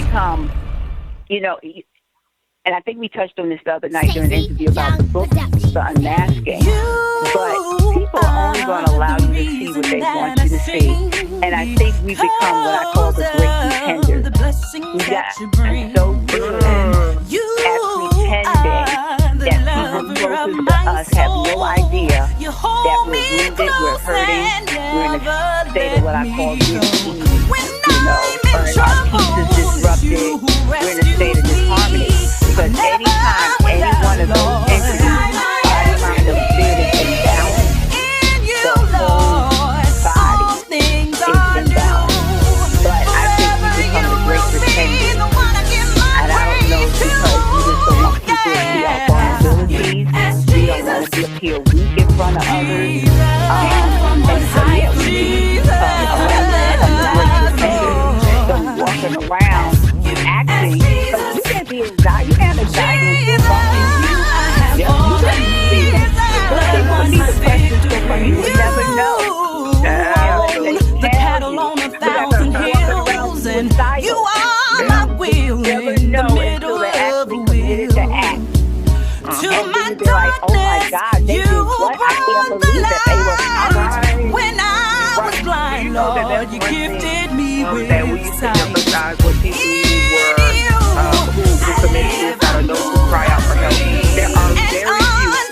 become, you know, and I think we touched on this the other night during the interview about the book, The Unmasking. But people are only going to allow you to see what they want you to see. And I think we become what I call the great pretenders. We got so good at pretending that people closest to us have no idea that we're wounded, we're hurting, we're in a state of what I call dis-ease. You know, our peace is disrupted, we're in a state of disharmony. Because anytime any one of those entities try to find a spirit of imbalance, the whole body is imbalanced. But I think we become the great pretenders. And I don't know, because we just don't want people to see our vulnerabilities. We don't want to appear weak in front of others. And so, yeah, we become the great pretenders. So we walking around acting, because you can't be anxiety. You can't anxiety and you can't see that. But they want me to question so far, you would never know. The cattle on 1,000 hills, and you are my will in the middle of a wheel. To my darkness, you brought the light. When I was blind, Lord, you gifted me with sight. Who commit suicide or those who cry out for help. There are very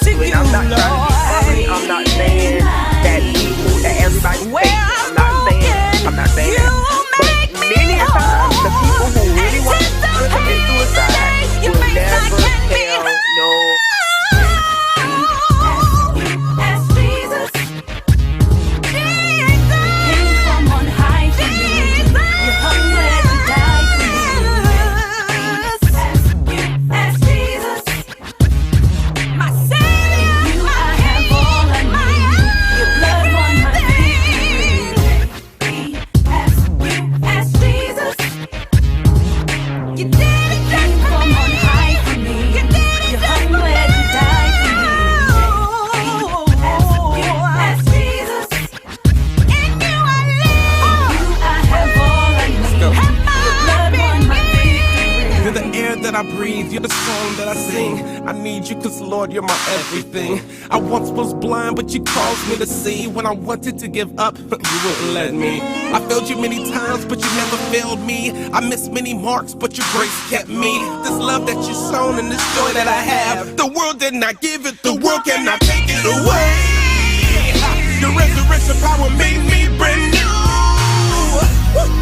few, and I'm not trying to be funny. I'm not saying that people, that everybody's fake. I'm not saying that. But many times, the people who really want to commit suicide will never tell no. I breathe, you're the song that I sing. I need you cause Lord, you're my everything. I once was blind, but you caused me to see. When I wanted to give up, you wouldn't let me. I failed you many times, but you never failed me. I missed many marks, but your grace kept me. This love that you've sown and this joy that I have, the world did not give it, the world cannot take it away. Your resurrection power made me brand new.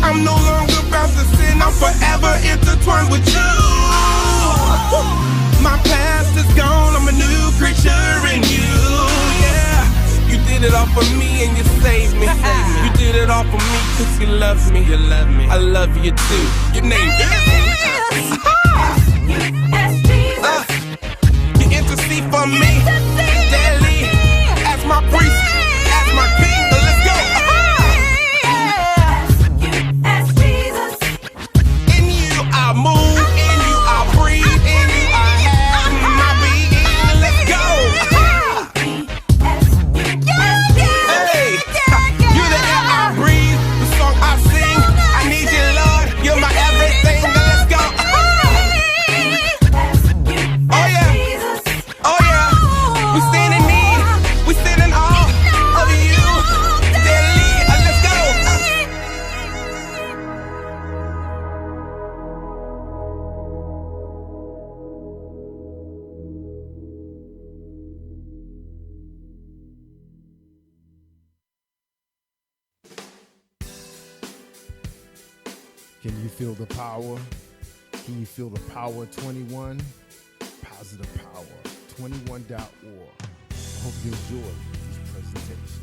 I'm no longer bound to sin, I'm forever intertwined with you. My past is gone, I'm a new creature in you. Yeah, you did it all for me and you saved me. You did it all for me cause you love me. You love me, I love you too. Your name is you intercede for me daily as my priest, as my king. Let's go. In you I move, in you I breathe, in you I have my being. Let's go. Hey, you're the air I breathe, the song I sing. I need you, Lord, you're my everything. Let's go. Oh yeah, oh yeah. We stand in need, we stand in awe of you daily. Let's go. Can you feel the power? Can you feel the power 21? Positive Power, 21.org. I hope you enjoyed this presentation.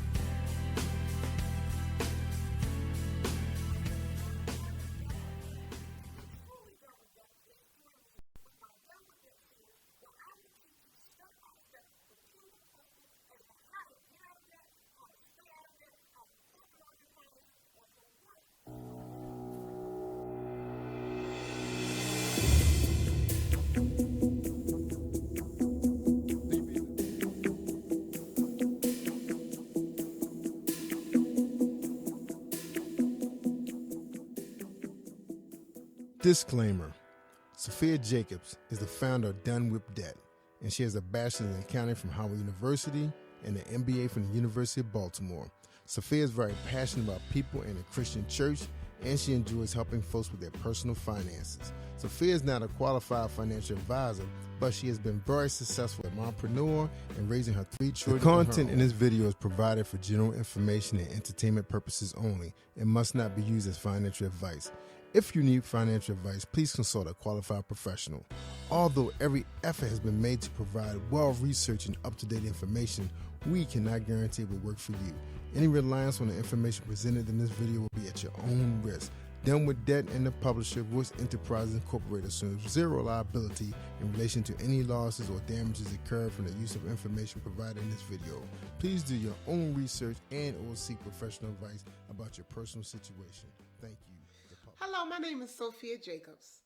Disclaimer. Sophia Jacobs is the founder of Done With Debt, and she has a bachelor's in accounting from Howard University and an MBA from the University of Baltimore. Sophia is very passionate about people in the Christian church, and she enjoys helping folks with their personal finances. Sophia is not a qualified financial advisor, but she has been very successful as a mompreneur and raising her 3 children. The content in this video is provided for general information and entertainment purposes only and must not be used as financial advice. If you need financial advice, please consult a qualified professional. Although every effort has been made to provide well-researched and up-to-date information, we cannot guarantee it will work for you. Any reliance on the information presented in this video will be at your own risk. Done With Debt and the publisher, Voice Enterprises Incorporated, assumes zero liability in relation to any losses or damages incurred from the use of information provided in this video. Please do your own research and or seek professional advice about your personal situation. Thank you. Hello, my name is Sophia Jacobs,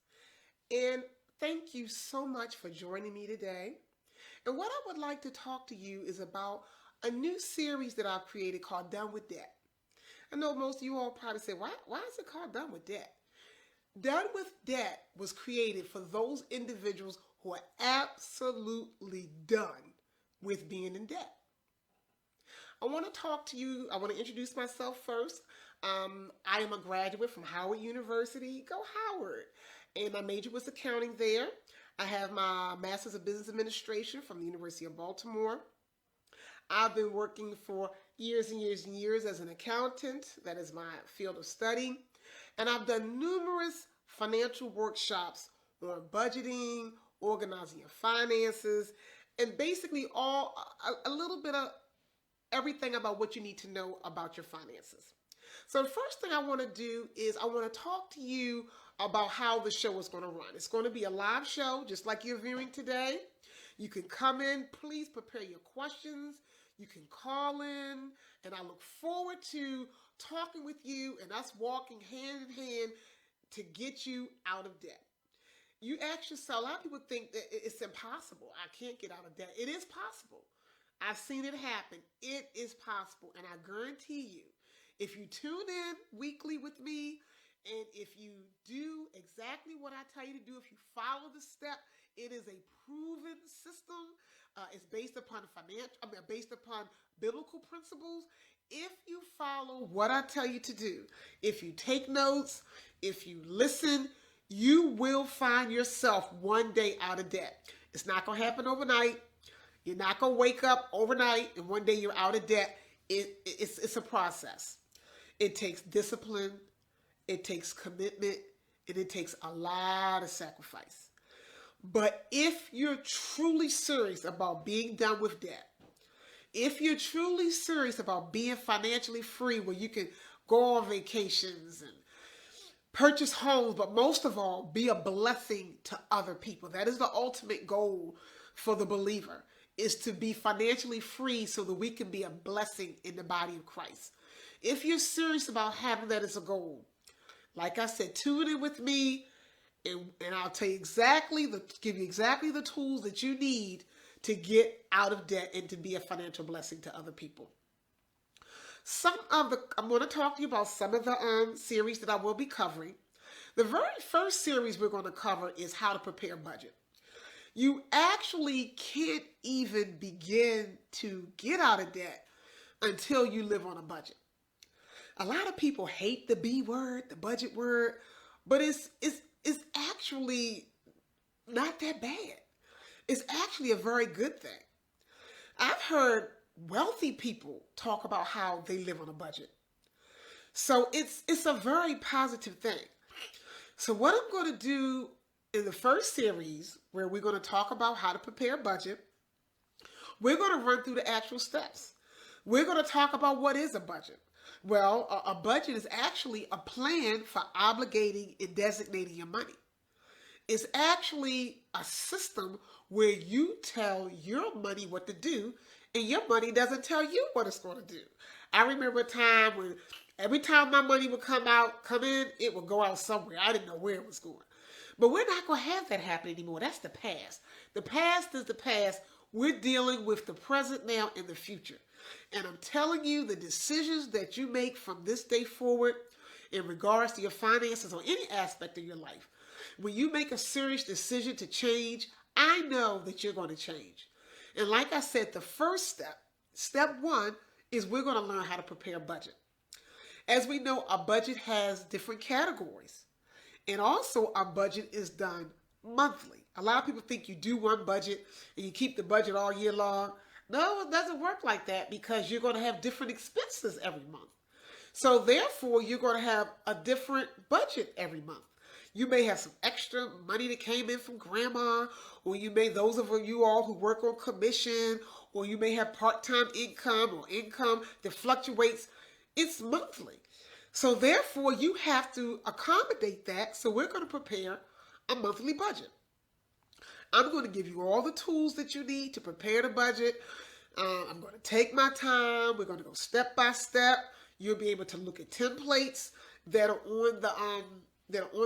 and thank you so much for joining me today. And what I would like to talk to you is about a new series that I've created called Done With Debt. I know most of you all probably say, why is it called Done With Debt? Done With Debt was created for those individuals who are absolutely done with being in debt. I want to talk to you. I want to introduce myself first. I am a graduate from Howard University. Go Howard. And my major was accounting there. I have my Master's of Business Administration from the University of Baltimore. I've been working for years and years and years as an accountant. That is my field of study. And I've done numerous financial workshops on budgeting, organizing your finances, and basically a little bit of everything about what you need to know about your finances. So the first thing I want to do is I want to talk to you about how the show is going to run. It's going to be a live show, just like you're viewing today. You can come in. Please prepare your questions. You can call in, and I look forward to talking with you and us walking hand in hand to get you out of debt. You ask yourself, a lot of people think that it's impossible. I can't get out of debt. It is possible. I've seen it happen. It is possible, and I guarantee you, if you tune in weekly with me, and if you do exactly what I tell you to do, if you follow the step, it is a proven system. It's based upon based upon biblical principles. If you follow what I tell you to do, if you take notes, if you listen, you will find yourself one day out of debt. It's not going to happen overnight. You're not going to wake up overnight and one day you're out of debt. It's a process. It takes discipline, it takes commitment, and it takes a lot of sacrifice. But if you're truly serious about being done with debt, if you're truly serious about being financially free where you can go on vacations and purchase homes, but most of all, be a blessing to other people. That is the ultimate goal for the believer, is to be financially free so that we can be a blessing in the body of Christ. If you're serious about having that as a goal, like I said, tune in with me and I'll tell you give you exactly the tools that you need to get out of debt and to be a financial blessing to other people. I'm going to talk to you about some of the series that I will be covering. The very first series we're going to cover is how to prepare a budget. You actually can't even begin to get out of debt until you live on a budget. A lot of people hate the B word, the budget word, but it's actually not that bad. It's actually a very good thing. I've heard wealthy people talk about how they live on a budget. So it's a very positive thing. So what I'm going to do in the first series, where we're going to talk about how to prepare a budget, we're going to run through the actual steps. We're going to talk about what is a budget. Well, a budget is actually a plan for obligating and designating your money. It's actually a system where you tell your money what to do and your money doesn't tell you what it's going to do. I remember a time when every time my money would come in, it would go out somewhere. I didn't know where it was going. But we're not going to have that happen anymore. That's the past. The past is the past. We're dealing with the present now and the future. And I'm telling you, the decisions that you make from this day forward in regards to your finances or any aspect of your life. When you make a serious decision to change, I know that you're going to change. And like I said, the first step one, is we're going to learn how to prepare a budget. As we know, our budget has different categories. And also our budget is done monthly. A lot of people think you do one budget and you keep the budget all year long. No, it doesn't work like that because you're going to have different expenses every month. So therefore, you're going to have a different budget every month. You may have some extra money that came in from grandma, or you may, those of you all who work on commission, or you may have part-time income or income that fluctuates. It's monthly. So therefore, you have to accommodate that. So we're going to prepare a monthly budget. I'm going to give you all the tools that you need to prepare the budget. I'm going to take my time. We're going to go step by step. You'll be able to look at templates that are on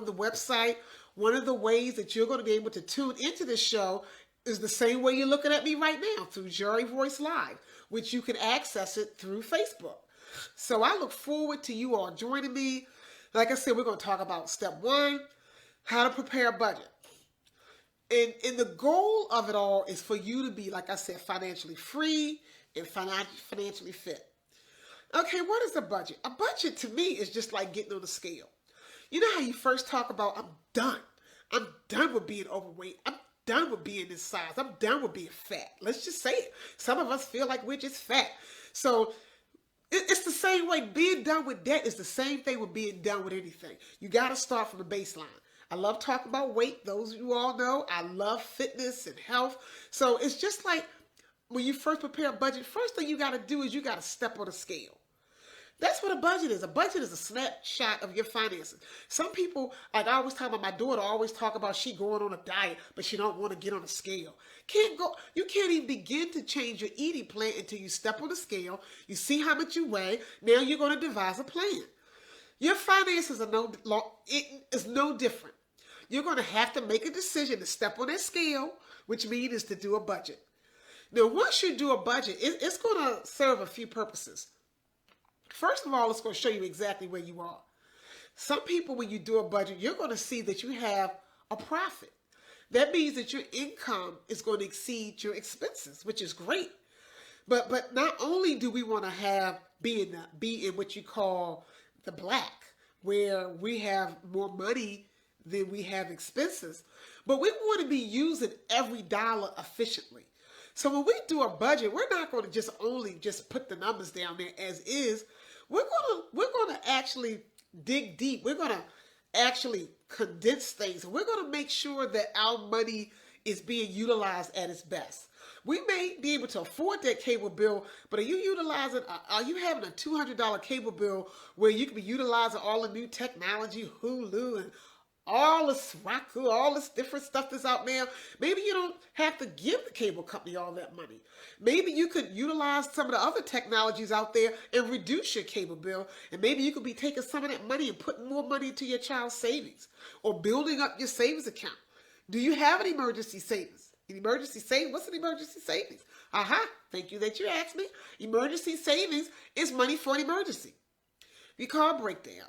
the website. One of the ways that you're going to be able to tune into this show is the same way you're looking at me right now, through Jerry Voice Live, which you can access it through Facebook. So I look forward to you all joining me. Like I said, we're going to talk about step one, how to prepare a budget. And the goal of it all is for you to be, like I said, financially free and financially fit. Okay, what is a budget? A budget to me is just like getting on the scale. You know how you first talk about, I'm done. I'm done with being overweight. I'm done with being this size. I'm done with being fat. Let's just say it. Some of us feel like we're just fat. So it's the same way. Being done with debt is the same thing with being done with anything. You got to start from the baseline. I love talking about weight. Those of you all know I love fitness and health. So it's just like when you first prepare a budget, first thing you got to do is you got to step on the scale. That's what a budget is. A budget is a snapshot of your finances. Some people, like I always talk about, my daughter always talk about she going on a diet, but she don't want to get on a scale. You can't even begin to change your eating plan until you step on the scale. You see how much you weigh. Now you're going to devise a plan. Your finances are no different. You're going to have to make a decision to step on that scale, which means is to do a budget. Now, once you do a budget, it's going to serve a few purposes. First of all, it's going to show you exactly where you are. Some people, when you do a budget, you're going to see that you have a profit. That means that your income is going to exceed your expenses, which is great. But not only do we want to be in what you call the black, where we have more money than we have expenses, but we want to be using every dollar efficiently. So when we do a budget, we're not going to just put the numbers down there as is. We're going to actually dig deep. We're going to actually condense things. We're going to make sure that our money is being utilized at its best. We may be able to afford that cable bill, but are you having a $200 cable bill where you can be utilizing all the new technology, Hulu and all this Roku, all this different stuff that's out there? Maybe you don't have to give the cable company all that money. Maybe you could utilize some of the other technologies out there and reduce your cable bill. And maybe you could be taking some of that money and putting more money into your child's savings or building up your savings account. Do you have an emergency savings? An emergency savings? What's an emergency savings? Thank you that you asked me. Emergency savings is money for an emergency. Your car breakdown.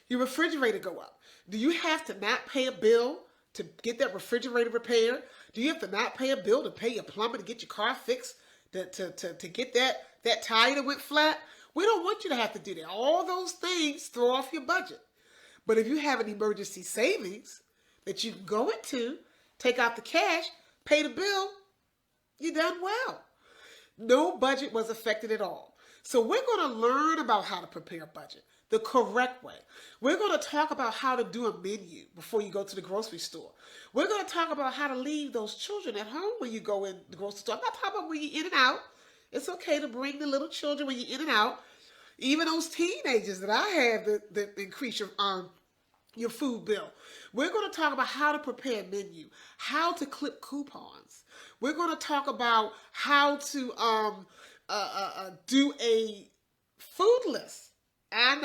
Your refrigerator go up. Do you have to not pay a bill to get that refrigerator repaired? Do you have to not pay a bill to pay your plumber to get your car fixed, to get that tire that went flat? We don't want you to have to do that. All those things throw off your budget. But if you have an emergency savings that you can go into, take out the cash, pay the bill, you're done well. No budget was affected at all. So we're going to learn about how to prepare a budget the correct way. We're going to talk about how to do a menu before you go to the grocery store. We're going to talk about how to leave those children at home when you go in the grocery store. I'm not talking about when you're in and out. It's okay to bring the little children when you're in and out. Even those teenagers that I have that increase your food bill. We're going to talk about how to prepare a menu, how to clip coupons. We're going to talk about how to do a food list. I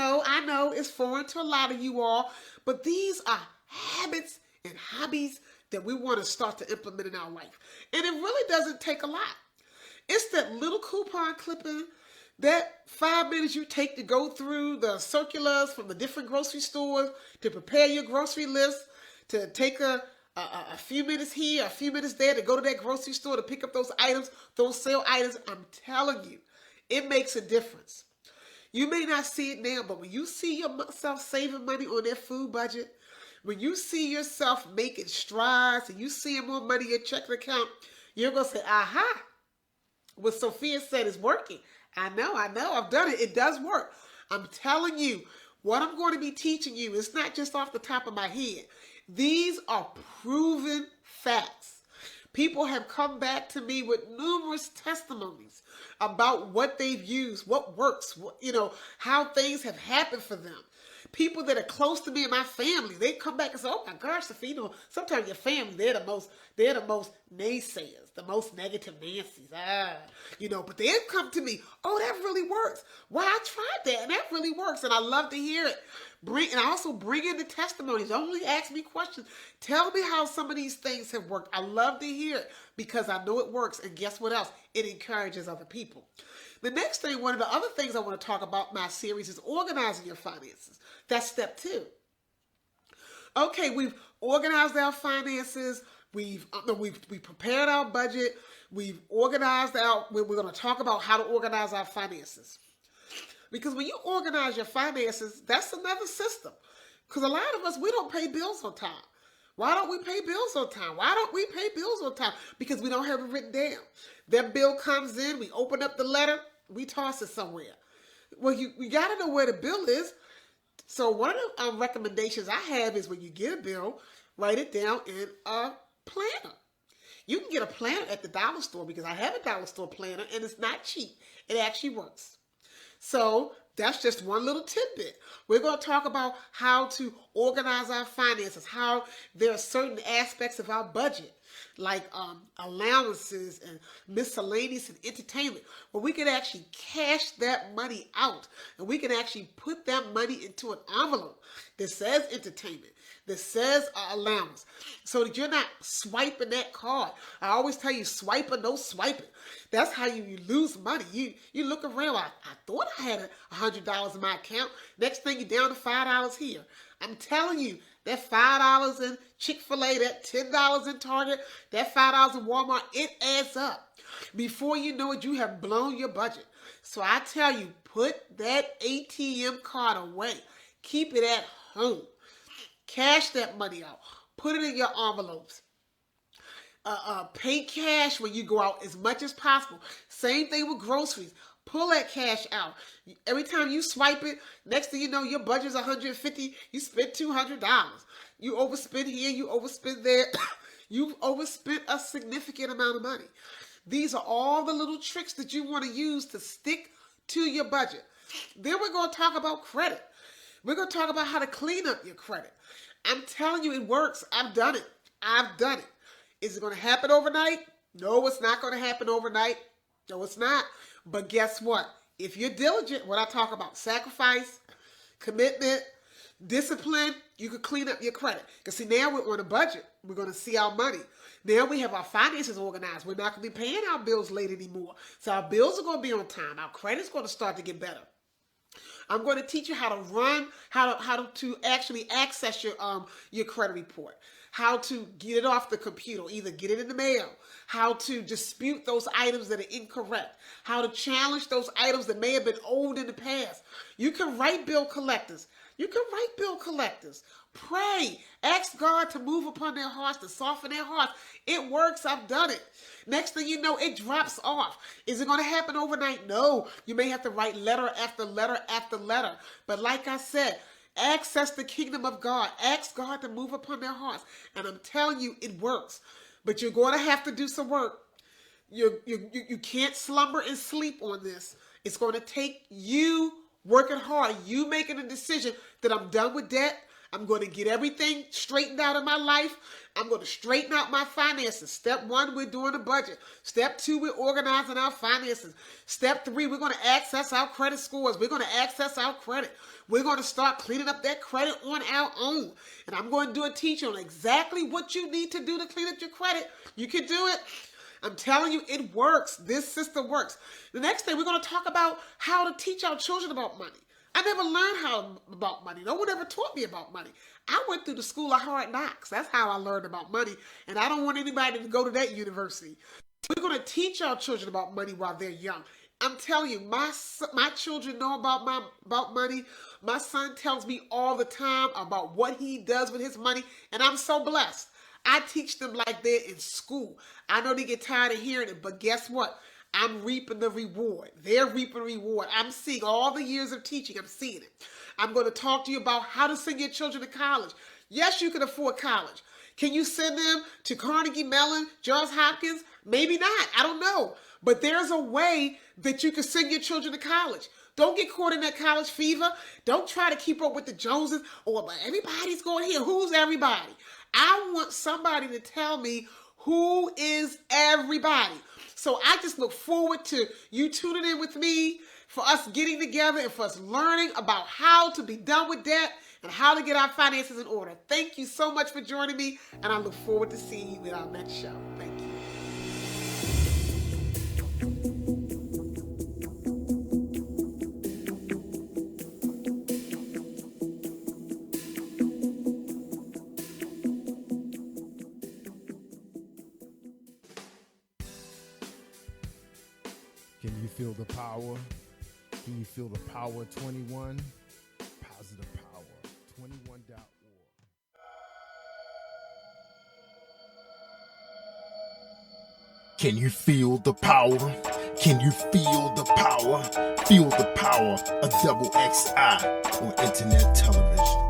know it's foreign to a lot of you all, but these are habits and hobbies that we want to start to implement in our life. And it really doesn't take a lot. It's that little coupon clipping That 5 minutes you take to go through the circulars from the different grocery stores, to prepare your grocery list, to take a few minutes here, a few minutes there, to go to that grocery store to pick up those items, those sale items, I'm telling you, it makes a difference. You may not see it now, but when you see yourself saving money on that food budget, when you see yourself making strides and you see more money in your checking account, you're going to say, aha, what Sophia said is working. I know, I've done it. It does work. I'm telling you, what I'm going to be teaching you is not just off the top of my head. These are proven facts. People have come back to me with numerous testimonies about what they've used, what works, how things have happened for them. People that are close to me and my family, they come back and say, oh my gosh, Sophia, sometimes your family, they're the most naysayers, the most negative Nancy's. But they'll come to me, oh, that really works. Well, I tried that and that really works. And I love to hear it. And I also bring in the testimonies. Don't only ask me questions. Tell me how some of these things have worked. I love to hear it because I know it works. And guess what else? It encourages other people. The next thing, one of the other things I want to talk about in my series is organizing your finances. That's step 2. Okay, we've organized our finances. We've prepared our budget. We've organized we're going to talk about how to organize our finances. Because when you organize your finances, that's another system. Because a lot of us, we don't pay bills on time. Why don't we pay bills on time? Why don't we pay bills on time? Because we don't have it written down. That bill comes in, we open up the letter, we toss it somewhere. Well, you got to know where the bill is. So one of the recommendations I have is when you get a bill, write it down in a planner. You can get a planner at the dollar store because I have a dollar store planner and it's not cheap. It actually works. So that's just one little tidbit. We're going to talk about how to organize our finances, how there are certain aspects of our budget, like allowances and miscellaneous and entertainment, where we can actually cash that money out and we can actually put that money into an envelope that says entertainment, that says allowance, so that you're not swiping that card. I always tell you, swipe or no swiping. That's how you lose money. You look around, I thought I had $100 in my account. Next thing you're down to $5 here. I'm telling you, that $5 in Chick-fil-A, that $10 in Target, that $5 in Walmart, it adds up. Before you know it, you have blown your budget. So I tell you, put that ATM card away. Keep it at home. Cash that money out. Put it in your envelopes. Pay cash when you go out as much as possible. Same thing with groceries. Pull that cash out. Every time you swipe it, next thing you know, your budget's $150. You spent $200. You overspend here, you overspend there. You've overspent a significant amount of money. These are all the little tricks that you want to use to stick to your budget. Then we're going to talk about credit. We're going to talk about how to clean up your credit. I'm telling you, it works. I've done it. Is it going to happen overnight? No, it's not going to happen overnight. No, it's not. But guess what? If you're diligent, what I talk about, sacrifice, commitment, discipline, you can clean up your credit. Because see, now we're on a budget. We're going to see our money. Now we have our finances organized. We're not going to be paying our bills late anymore. So our bills are going to be on time. Our credit's going to start to get better. I'm going to teach you how to run, how to actually access your credit report, how to get it off the computer, either get it in the mail, how to dispute those items that are incorrect, how to challenge those items that may have been owed in the past. You can write bill collectors. Pray. Ask God to move upon their hearts, to soften their hearts. It works. I've done it. Next thing you know, it drops off. Is it going to happen overnight? No. You may have to write letter after letter after letter. But like I said, access the kingdom of God. Ask God to move upon their hearts. And I'm telling you, it works. But you're going to have to do some work. You can't slumber and sleep on this. It's going to take you working hard, you making a decision that I'm done with debt. I'm going to get everything straightened out in my life. I'm going to straighten out my finances. Step 1, we're doing a budget. Step 2, we're organizing our finances. Step 3, we're going to access our credit scores. We're going to access our credit. We're going to start cleaning up that credit on our own. And I'm going to do a teaching on exactly what you need to do to clean up your credit. You can do it. I'm telling you, it works. This system works. The next thing, we're going to talk about how to teach our children about money. I never learned about money. No one ever taught me about money. I went through the school of hard knocks. That's how I learned about money. And I don't want anybody to go to that university. We're going to teach our children about money while they're young. I'm telling you, my children know about money. My son tells me all the time about what he does with his money, and I'm so blessed. I teach them like they're in school. I know they get tired of hearing it, but guess what? I'm reaping the reward. They're reaping the reward. I'm seeing all the years of teaching. I'm seeing it. I'm going to talk to you about how to send your children to college. Yes, you can afford college. Can you send them to Carnegie Mellon, Johns Hopkins? Maybe not. I don't know. But there's a way that you can send your children to college. Don't get caught in that college fever. Don't try to keep up with the Joneses. But everybody's going here. Who's everybody? I want somebody to tell me who is everybody. So I just look forward to you tuning in with me, for us getting together and for us learning about how to be done with debt and how to get our finances in order. Thank you so much for joining me, and I look forward to seeing you in our next show. Thank you. Can you feel the power? Can you feel the power 21? Positive Power 21.org. Can you feel the power? Can you feel the power? Feel the power of Double XI on internet television.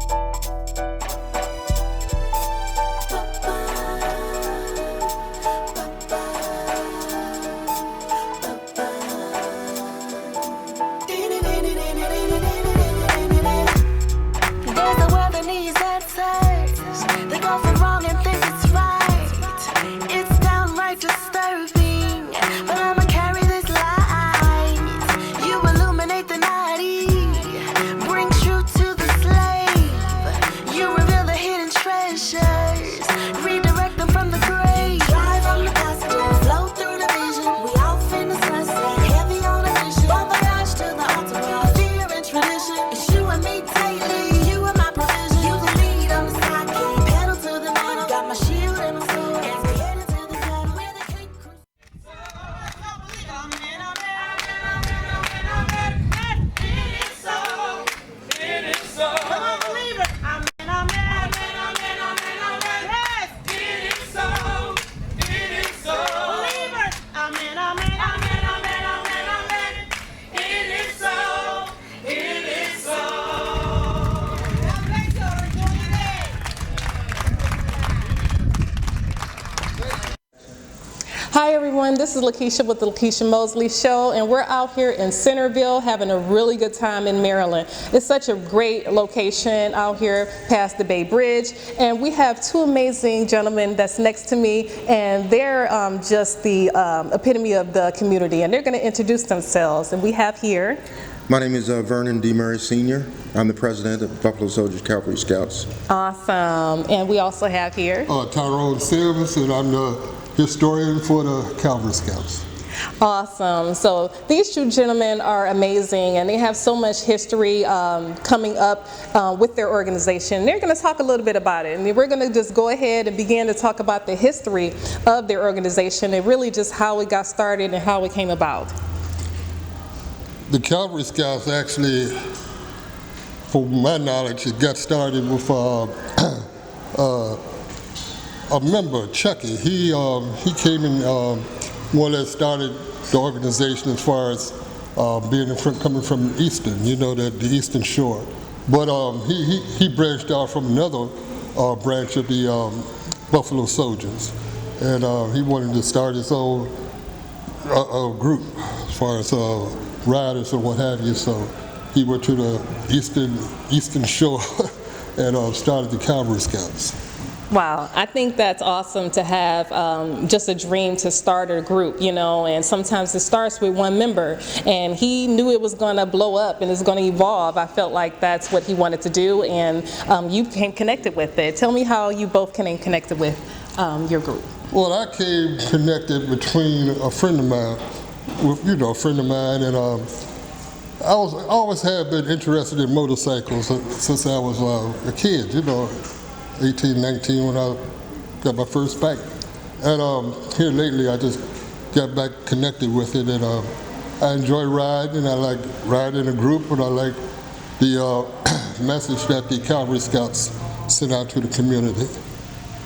Hi everyone, this is Lakeisha with the Lakeisha Mosley Show, and we're out here in Centerville having a really good time in Maryland. It's such a great location out here past the Bay Bridge, and we have two amazing gentlemen that's next to me, and they're just the epitome of the community, and they're going to introduce themselves. And we have here... My name is Vernon D. Murray Sr. I'm the president of Buffalo Soldiers Cavalry Scouts. Awesome. And we also have here... Tyrone Sims, and I'm the historian for the Cavalry Scouts. Awesome. So these two gentlemen are amazing, and they have so much history coming up with their organization. They're going to talk a little bit about it, and we're going to just go ahead and begin to talk about the history of their organization and really just how it got started and how it came about. The Cavalry Scouts actually, from my knowledge, it got started with a member, Chucky. He came and more or less started the organization as far as coming from Eastern, the Eastern Shore. But he branched out from another branch of the Buffalo Soldiers, and he wanted to start his own group as far as riders or what have you. So he went to the Eastern Shore and started the Cavalry Scouts. Wow, I think that's awesome to have just a dream to start a group, and sometimes it starts with one member, and he knew it was going to blow up and it's going to evolve. I felt like that's what he wanted to do, and you became connected with it. Tell me how you both became connected with your group. Well, I came connected between a friend of mine, and I always have been interested in motorcycles since I was a kid, 18, 19 when I got my first bike. And here lately I just got back connected with it, and I enjoy riding. I like riding in a group, and I like the message that the Calvary Scouts send out to the community.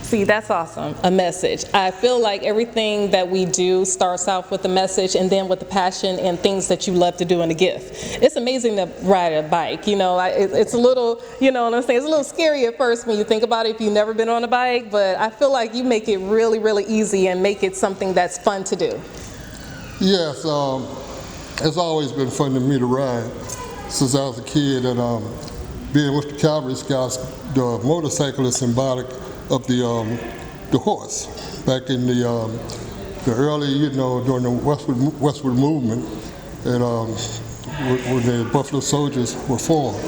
See, that's awesome, a message. I feel like everything that we do starts off with a message and then with the passion and things that you love to do and a gift. It's amazing to ride a bike, it's a little, you know what I'm saying, it's a little scary at first when you think about it if you've never been on a bike, but I feel like you make it really, really easy and make it something that's fun to do. Yes, it's always been fun to me to ride since I was a kid, and being with the Calvary Scouts, the motorcycle is symbolic of the horse. Back in the early, during the westward movement, and when the Buffalo Soldiers were formed.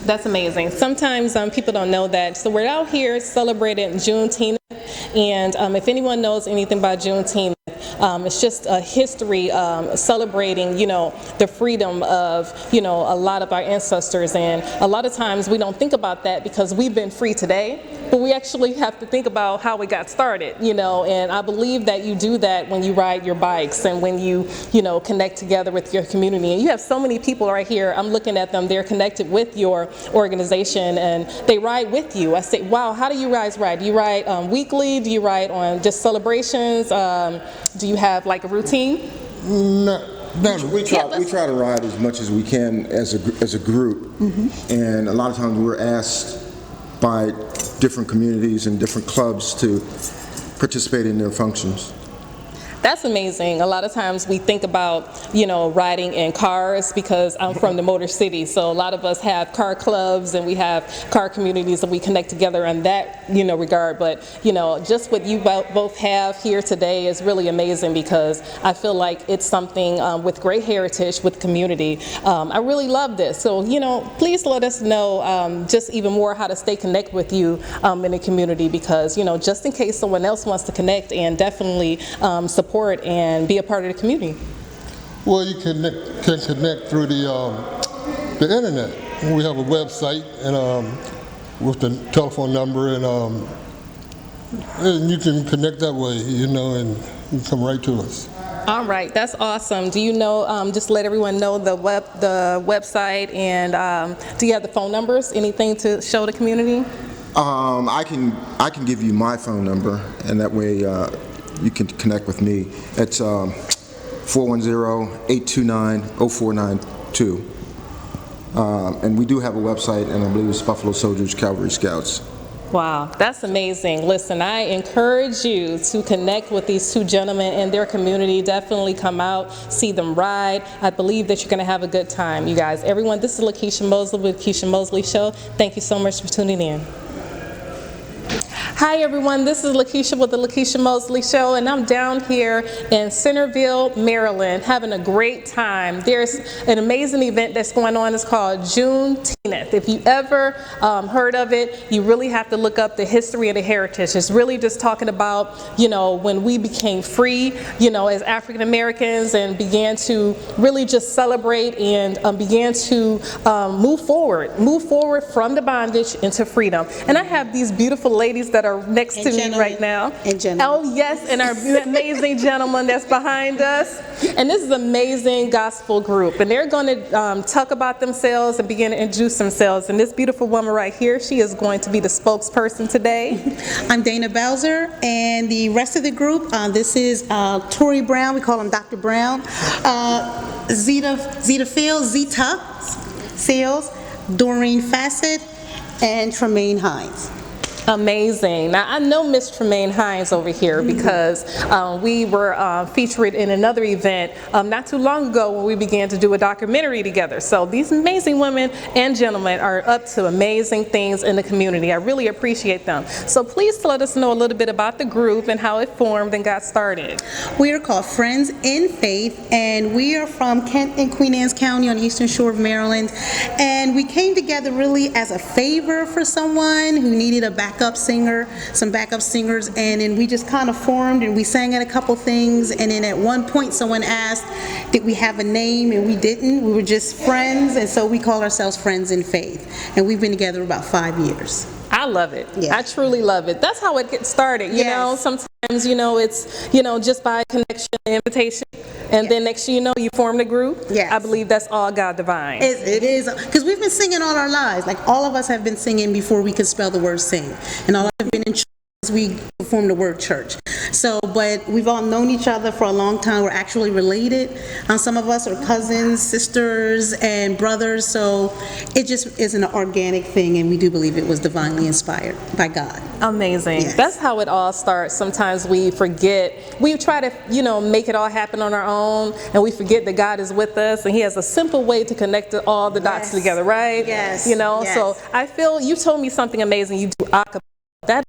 That's amazing. Sometimes people don't know that. So we're out here celebrating Juneteenth, and if anyone knows anything about Juneteenth, it's just a history celebrating, the freedom of, a lot of our ancestors. And a lot of times we don't think about that because we've been free today, but we actually have to think about how we got started, and I believe that you do that when you ride your bikes and when you, connect together with your community. And you have so many people right here, I'm looking at them, they're connected with your organization and they ride with you. I say, wow, how do you guys ride? Do you ride weekly? Do you ride on just celebrations? Do you have like a routine? No. We try to ride as much as we can as a group, and a lot of times we're asked by different communities and different clubs to participate in their functions. That's amazing. A lot of times we think about, riding in cars because I'm from the Motor City. So a lot of us have car clubs and we have car communities that we connect together in that, regard. But, just what you both have here today is really amazing because I feel like it's something with great heritage with community. I really love this. So, please let us know just even more how to stay connected with you in the community because, just in case someone else wants to connect and definitely support and be a part of the community. Well, you can connect through the internet. We have a website and with the telephone number, and you can connect that way, and you come right to us. All right, that's awesome. Do you know? Just let everyone know the website, and do you have the phone numbers? Anything to show the community? I can give you my phone number, and that way you can connect with me. It's 410-829-0492. And we do have a website, and I believe it's Buffalo Soldiers Calvary Scouts. Wow, that's amazing. Listen, I encourage you to connect with these two gentlemen in their community. Definitely come out, see them ride. I believe that you're going to have a good time, you guys. Everyone, this is Lakeisha Mosley with Keisha Mosley Show. Thank you so much for tuning in. Hi everyone, this is Lakeisha with the Lakeisha Mosley Show, and I'm down here in Centerville, Maryland, having a great time. There's an amazing event that's going on. It's called Juneteenth. If you ever heard of it, you really have to look up the history and the heritage. It's really just talking about, when we became free, as African Americans, and began to really just celebrate and began to move forward from the bondage into freedom. And I have these beautiful ladies that are next to me right now. Oh yes, and our amazing gentleman that's behind us. And this is an amazing gospel group, and they're going to talk about themselves and begin to introduce themselves. And this beautiful woman right here, she is going to be the spokesperson today. I'm Dana Bowser, and the rest of the group, this is Tori Brown, we call him Dr. Brown, Zeta Sales, Doreen Fassett, and Tremaine Hines. Amazing. Now I know Miss Tremaine Hines over here because we were featured in another event not too long ago when we began to do a documentary together. So these amazing women and gentlemen are up to amazing things in the community. I really appreciate them. So please let us know a little bit about the group and how it formed and got started. We are called Friends in Faith, and we are from Kent and Queen Anne's County on the eastern shore of Maryland. And we came together really as a favor for someone who needed a back backup singer, some backup singers, and then we just kind of formed and we sang at a couple things, and then at one point someone asked, did we have a name, and we didn't. We were just friends, and so we call ourselves Friends in Faith, and we've been together about 5 years. I love it. Yeah. I truly love it. That's how it gets started. You know, sometimes, you know, it's, you know, just by connection and invitation. And then next thing you know, you form the group. Yes. I believe that's all God divine. It is, because we've been singing all our lives. Like, all of us have been singing before we could spell the word sing. And all of us have been in church as we perform the word church. So, but we've all known each other for a long time. We're actually related. Some of us are cousins, sisters, and brothers. So it just is an organic thing, and we do believe it was divinely inspired by God. Amazing. Yes. That's how it all starts. Sometimes we forget. We try to, you know, make it all happen on our own, and we forget that God is with us, and He has a simple way to connect all the dots together, right? Yes. You know, Yes. so I feel you told me something amazing. You do a cappella. That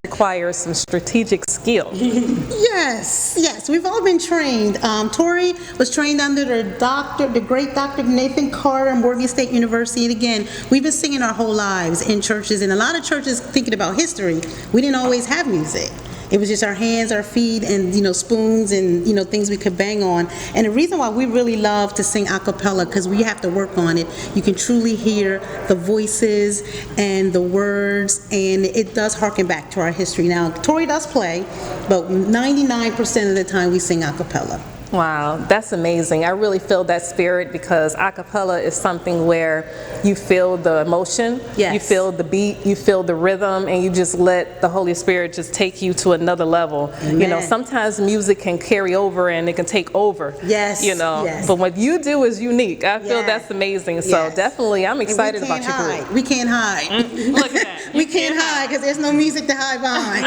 requires some strategic skill. Yes, we've all been trained. Tori was trained under the great Dr. Nathan Carter, Morgan State University. And again, we've been singing our whole lives in churches, and a lot of churches, thinking about history, we didn't always have music. It was just our hands, our feet, and, you know, spoons and, you know, things we could bang on. And the reason why we really love to sing a cappella, because we have to work on it, you can truly hear the voices and the words, and it does harken back to our history. Now, Tori does play, but 99% of the time we sing a cappella. Wow, that's amazing. I really feel that spirit, because a cappella is something where you feel the emotion, Yes. you feel the beat, you feel the rhythm, and you just let the Holy Spirit just take you to another level. You know, Amen. sometimes music can carry over and it can take over. Yes, You know, yes. but what you do is unique. I feel Yes. that's amazing. So Yes. definitely, I'm And excited we about can't your group. hide. We can't hide. Look at that. We can't hide because there's no music to hide behind.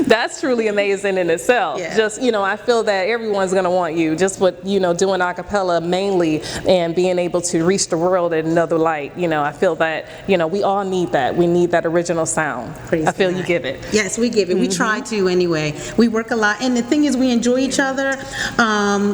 That's truly amazing in itself. Yeah. Just, you know, I feel that everyone's going to want you. Just what, you know, doing a cappella mainly and being able to reach the world in another light. You know, I feel that, you know, we all need that. We need that original sound. Praise I feel God. you give it. Yes, we give it. We try to anyway. We work a lot. And the thing is, we enjoy each other.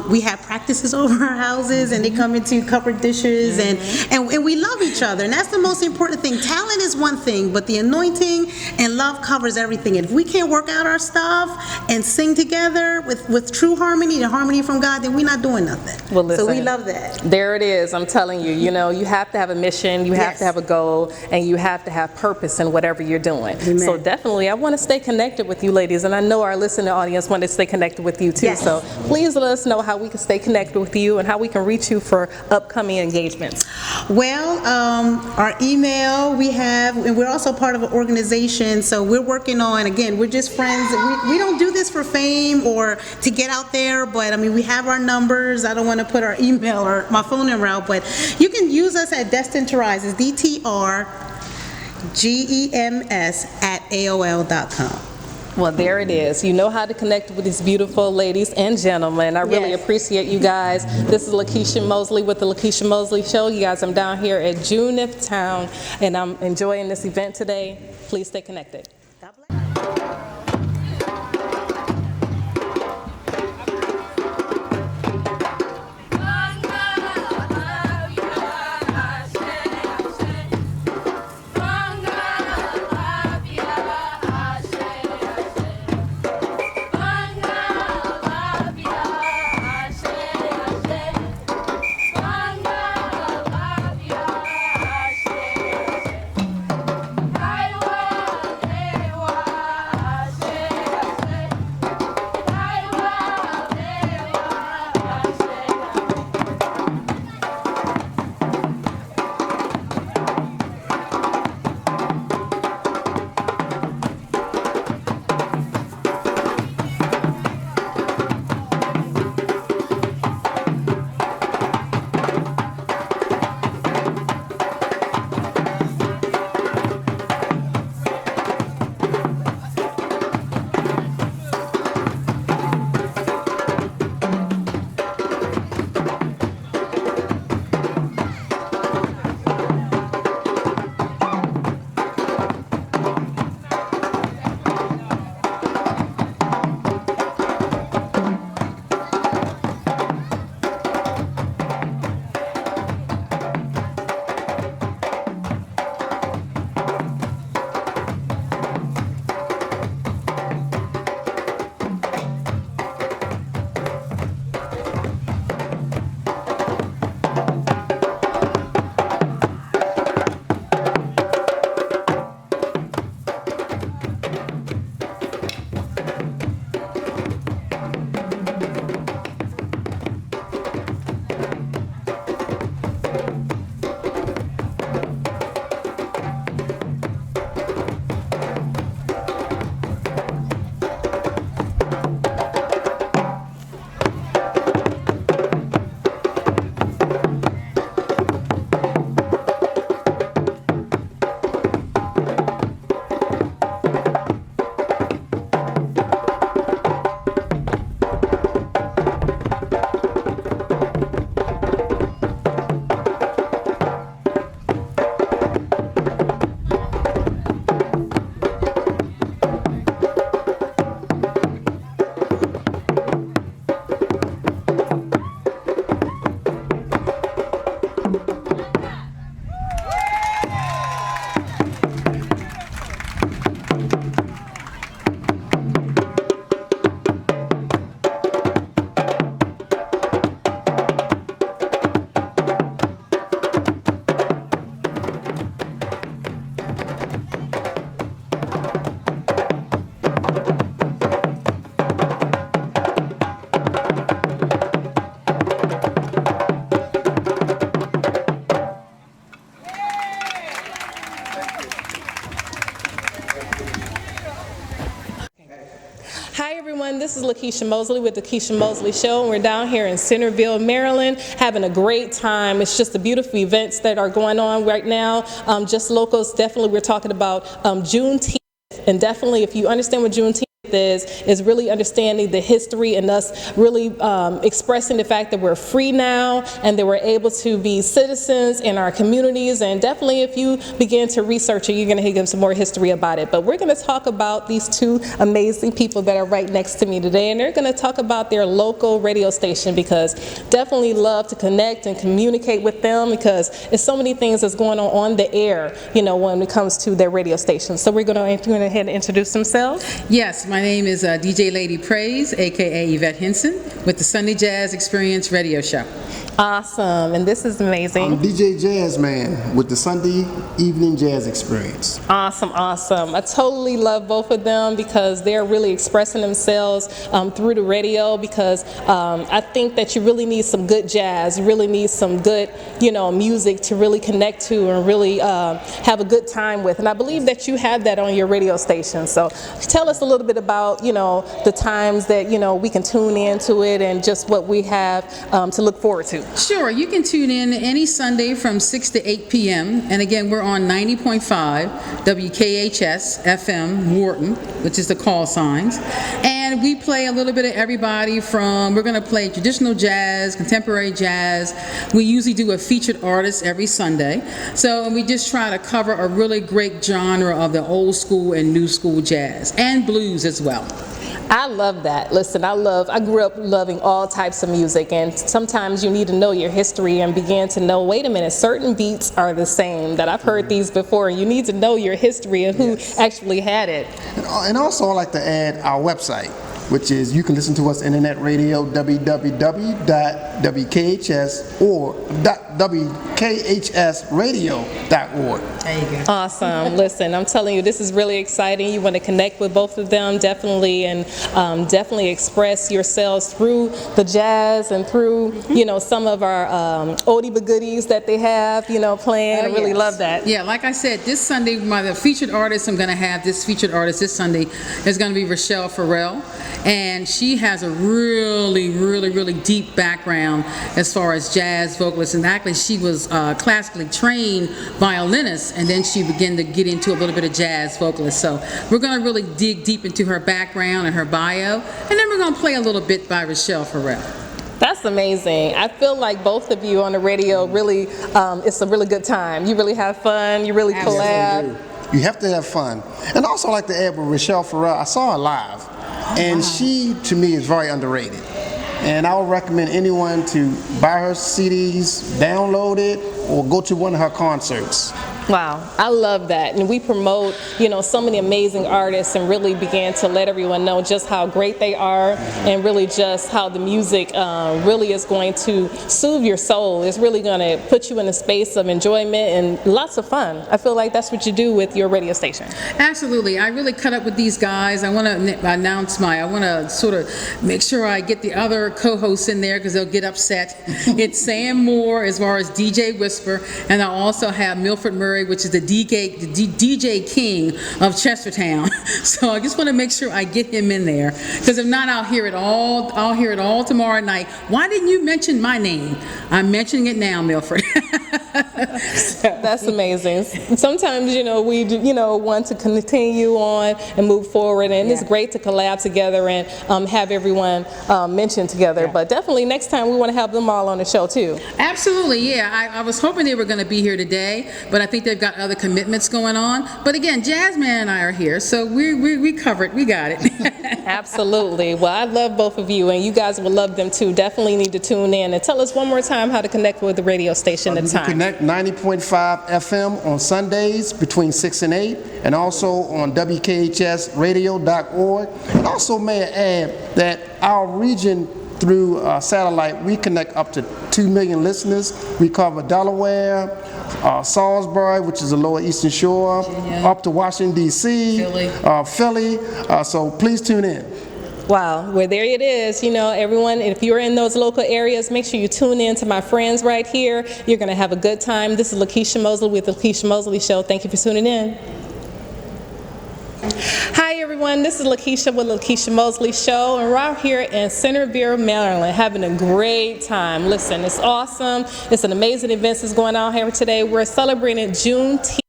We have practices over our houses, and they come into covered dishes, and we love each other. And that's the most important thing. Talent is one thing, but the anointing and love covers everything. And if we can't work out our stuff and sing together with true harmony, the harmony from God, then we're not doing nothing. Well, listen, so we love that. There it is. I'm telling you, you know, you have to have a mission, you have Yes. to have a goal, and you have to have purpose in whatever you're doing. Amen. So definitely, I want to stay connected with you ladies, and I know our listening audience want to stay connected with you too. Yes. So please let us know how we can stay connected with you and how we can reach you for upcoming engagements. Well, our email we have, and we're also part of an organization, so we're working on, again, we're just friends. We don't do this for fame or to get out there, but I mean, we have our numbers. I don't want to put our email or my phone number out, but you can use us at Destined to Rise. It's DTRGEMS@AOL.com. Well, there it is. You know how to connect with these beautiful ladies and gentlemen. I really Yes. appreciate you guys. This is Lakeisha Mosley with the Lakeisha Mosley Show. You guys, I'm down here at Junip Town, and I'm enjoying this event today. Please stay connected. God bless. I Hi everyone, this is Lakeisha Mosley with the Keisha Mosley Show, and we're down here in Centerville, Maryland, having a great time. It's just the beautiful events that are going on right now. Just locals, definitely we're talking about Juneteenth, and definitely if you understand what Juneteenth is really understanding the history and us really expressing the fact that we're free now and that we're able to be citizens in our communities. And definitely if you begin to research it, you're going to hear some more history about it. But we're going to talk about these two amazing people that are right next to me today, and they're going to talk about their local radio station, because definitely love to connect and communicate with them, because there's so many things that's going on the air, you know, when it comes to their radio station. So we're going to go ahead and introduce themselves. Yes, my name is DJ Lady Praise, aka Yvette Henson, with the Sunday Jazz Experience radio show. Awesome, and this is amazing. I'm DJ Jazzman with the Sunday Evening Jazz Experience. Awesome, awesome. I totally love both of them because they're really expressing themselves through the radio, because I think that you really need some good jazz. You really need some good, you know, music to really connect to and really have a good time with. And I believe that you have that on your radio station. So tell us a little bit about, you know, the times that, you know, we can tune into it and just what we have to look forward to. Sure, you can tune in any Sunday from 6 to 8 p.m. And again, we're on 90.5 WKHS FM Wharton, which is the call signs. And we play a little bit of everybody from, we're going to play traditional jazz, contemporary jazz. We usually do a featured artist every Sunday. So we just try to cover a really great genre of the old school and new school jazz, and blues as well. I love that. Listen, I grew up loving all types of music, and sometimes you need to know your history and begin to know, wait a minute, certain beats are the same, that I've heard these before, and you need to know your history and who actually had it. And also I'd like to add our website, which is, you can listen to us internet radio, www.wkhs or wkhsradio.org. There you go. Awesome. Listen, I'm telling you, this is really exciting. You want to connect with both of them, definitely, and definitely express yourselves through the jazz and through, you know, some of our oldie but goodies that they have, you know, playing. I really love that. Yeah, like I said, this Sunday, the featured artist I'm going to have, this featured artist this Sunday is going to be Rochelle Farrell. And she has a really deep background as far as jazz vocalist. And actually, she was classically trained violinist, and then she began to get into a little bit of jazz vocalist. So we're going to really dig deep into her background and her bio, and then we're going to play a little bit by Rochelle Farrell. That's amazing. I feel like both of you on the radio really, it's a really good time. You really have fun, you really collab. You have to have fun. And also I'd like to add with Rochelle Farrell, I saw her live. And she, to me, is very underrated. And I would recommend anyone to buy her CDs, download it, or go to one of her concerts. Wow, I love that. And we promote, you know, so many amazing artists, and really began to let everyone know just how great they are, and really just how the music really is going to soothe your soul. It's really going to put you in a space of enjoyment and lots of fun. I feel like that's what you do with your radio station. Absolutely. I really cut up with these guys. I want to announce I want to sort of make sure I get the other co-hosts in there, because they'll get upset. It's Sam Moore as far as DJ Whisper, and I also have Milford Murray, which is the DJ King of Chestertown. So I just want to make sure I get him in there, because if not, I'll hear it all tomorrow night. Why didn't you mention my name? I'm mentioning it now, Milford. That's amazing. Sometimes, you know, we want to continue on and move forward, and it's great to collab together and have everyone mentioned together. But definitely next time we want to have them all on the show too. Absolutely, yeah. I was hoping they were going to be here today, but I think they've got other commitments going on. But again, Jazzman and I are here, so we covered. We got it. Absolutely. Well, I love both of you, and you guys will love them too. Definitely need to tune in, and tell us one more time how to connect with the radio station at the time. Connect 90.5 FM on Sundays between 6 and 8, and also on WKHSradio.org. And also may I add that our region, through satellite, we connect up to 2 million listeners. We cover Delaware, Salisbury, which is the lower eastern shore, up to Washington, D.C., Philly. So please tune in. Wow, well, there it is. You know, everyone, if you're in those local areas, make sure you tune in to my friends right here. You're going to have a good time. This is Lakeisha Mosley with The Lakeisha Mosley Show. Thank you for tuning in. Hi everyone, this is Lakeisha with Lakeisha Mosley Show, and we're out here in Centerville, Maryland, having a great time. Listen, it's awesome. It's an amazing event that's going on here today. We're celebrating Juneteenth.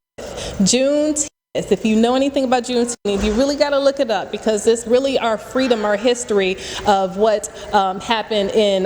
If you know anything about Juneteenth, you really got to look it up, because it's really our freedom, our history of what happened in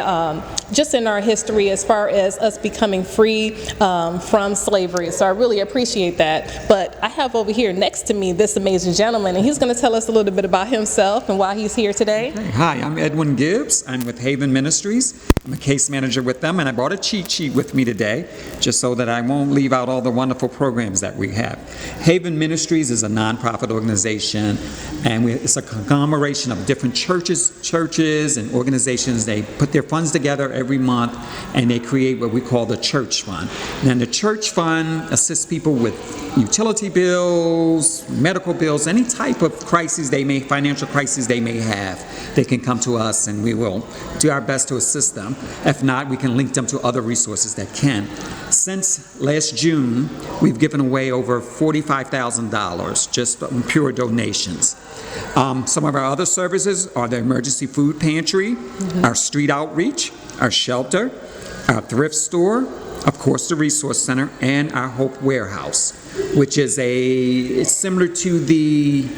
just in our history as far as us becoming free from slavery. So I really appreciate that. But I have over here next to me this amazing gentleman, and he's going to tell us a little bit about himself and why he's here today. Hi, I'm Edwin Gibbs. I'm with Haven Ministries. I'm a case manager with them, and I brought a cheat sheet with me today just so that I won't leave out all the wonderful programs that we have. Haven Ministries is a nonprofit organization, and it's a conglomeration of different churches and organizations. They put their funds together every month, and they create what we call the church fund. And the church fund assists people with utility bills, medical bills, any type of crises financial crises they may have. They can come to us, and we will do our best to assist them. If not, we can link them to other resources that can. Since last June, we've given away over $45,000 just pure donations. Some of our other services are the emergency food pantry, our street outreach, our shelter, our thrift store, of course the resource center, and our Hope Warehouse, which is it's similar to the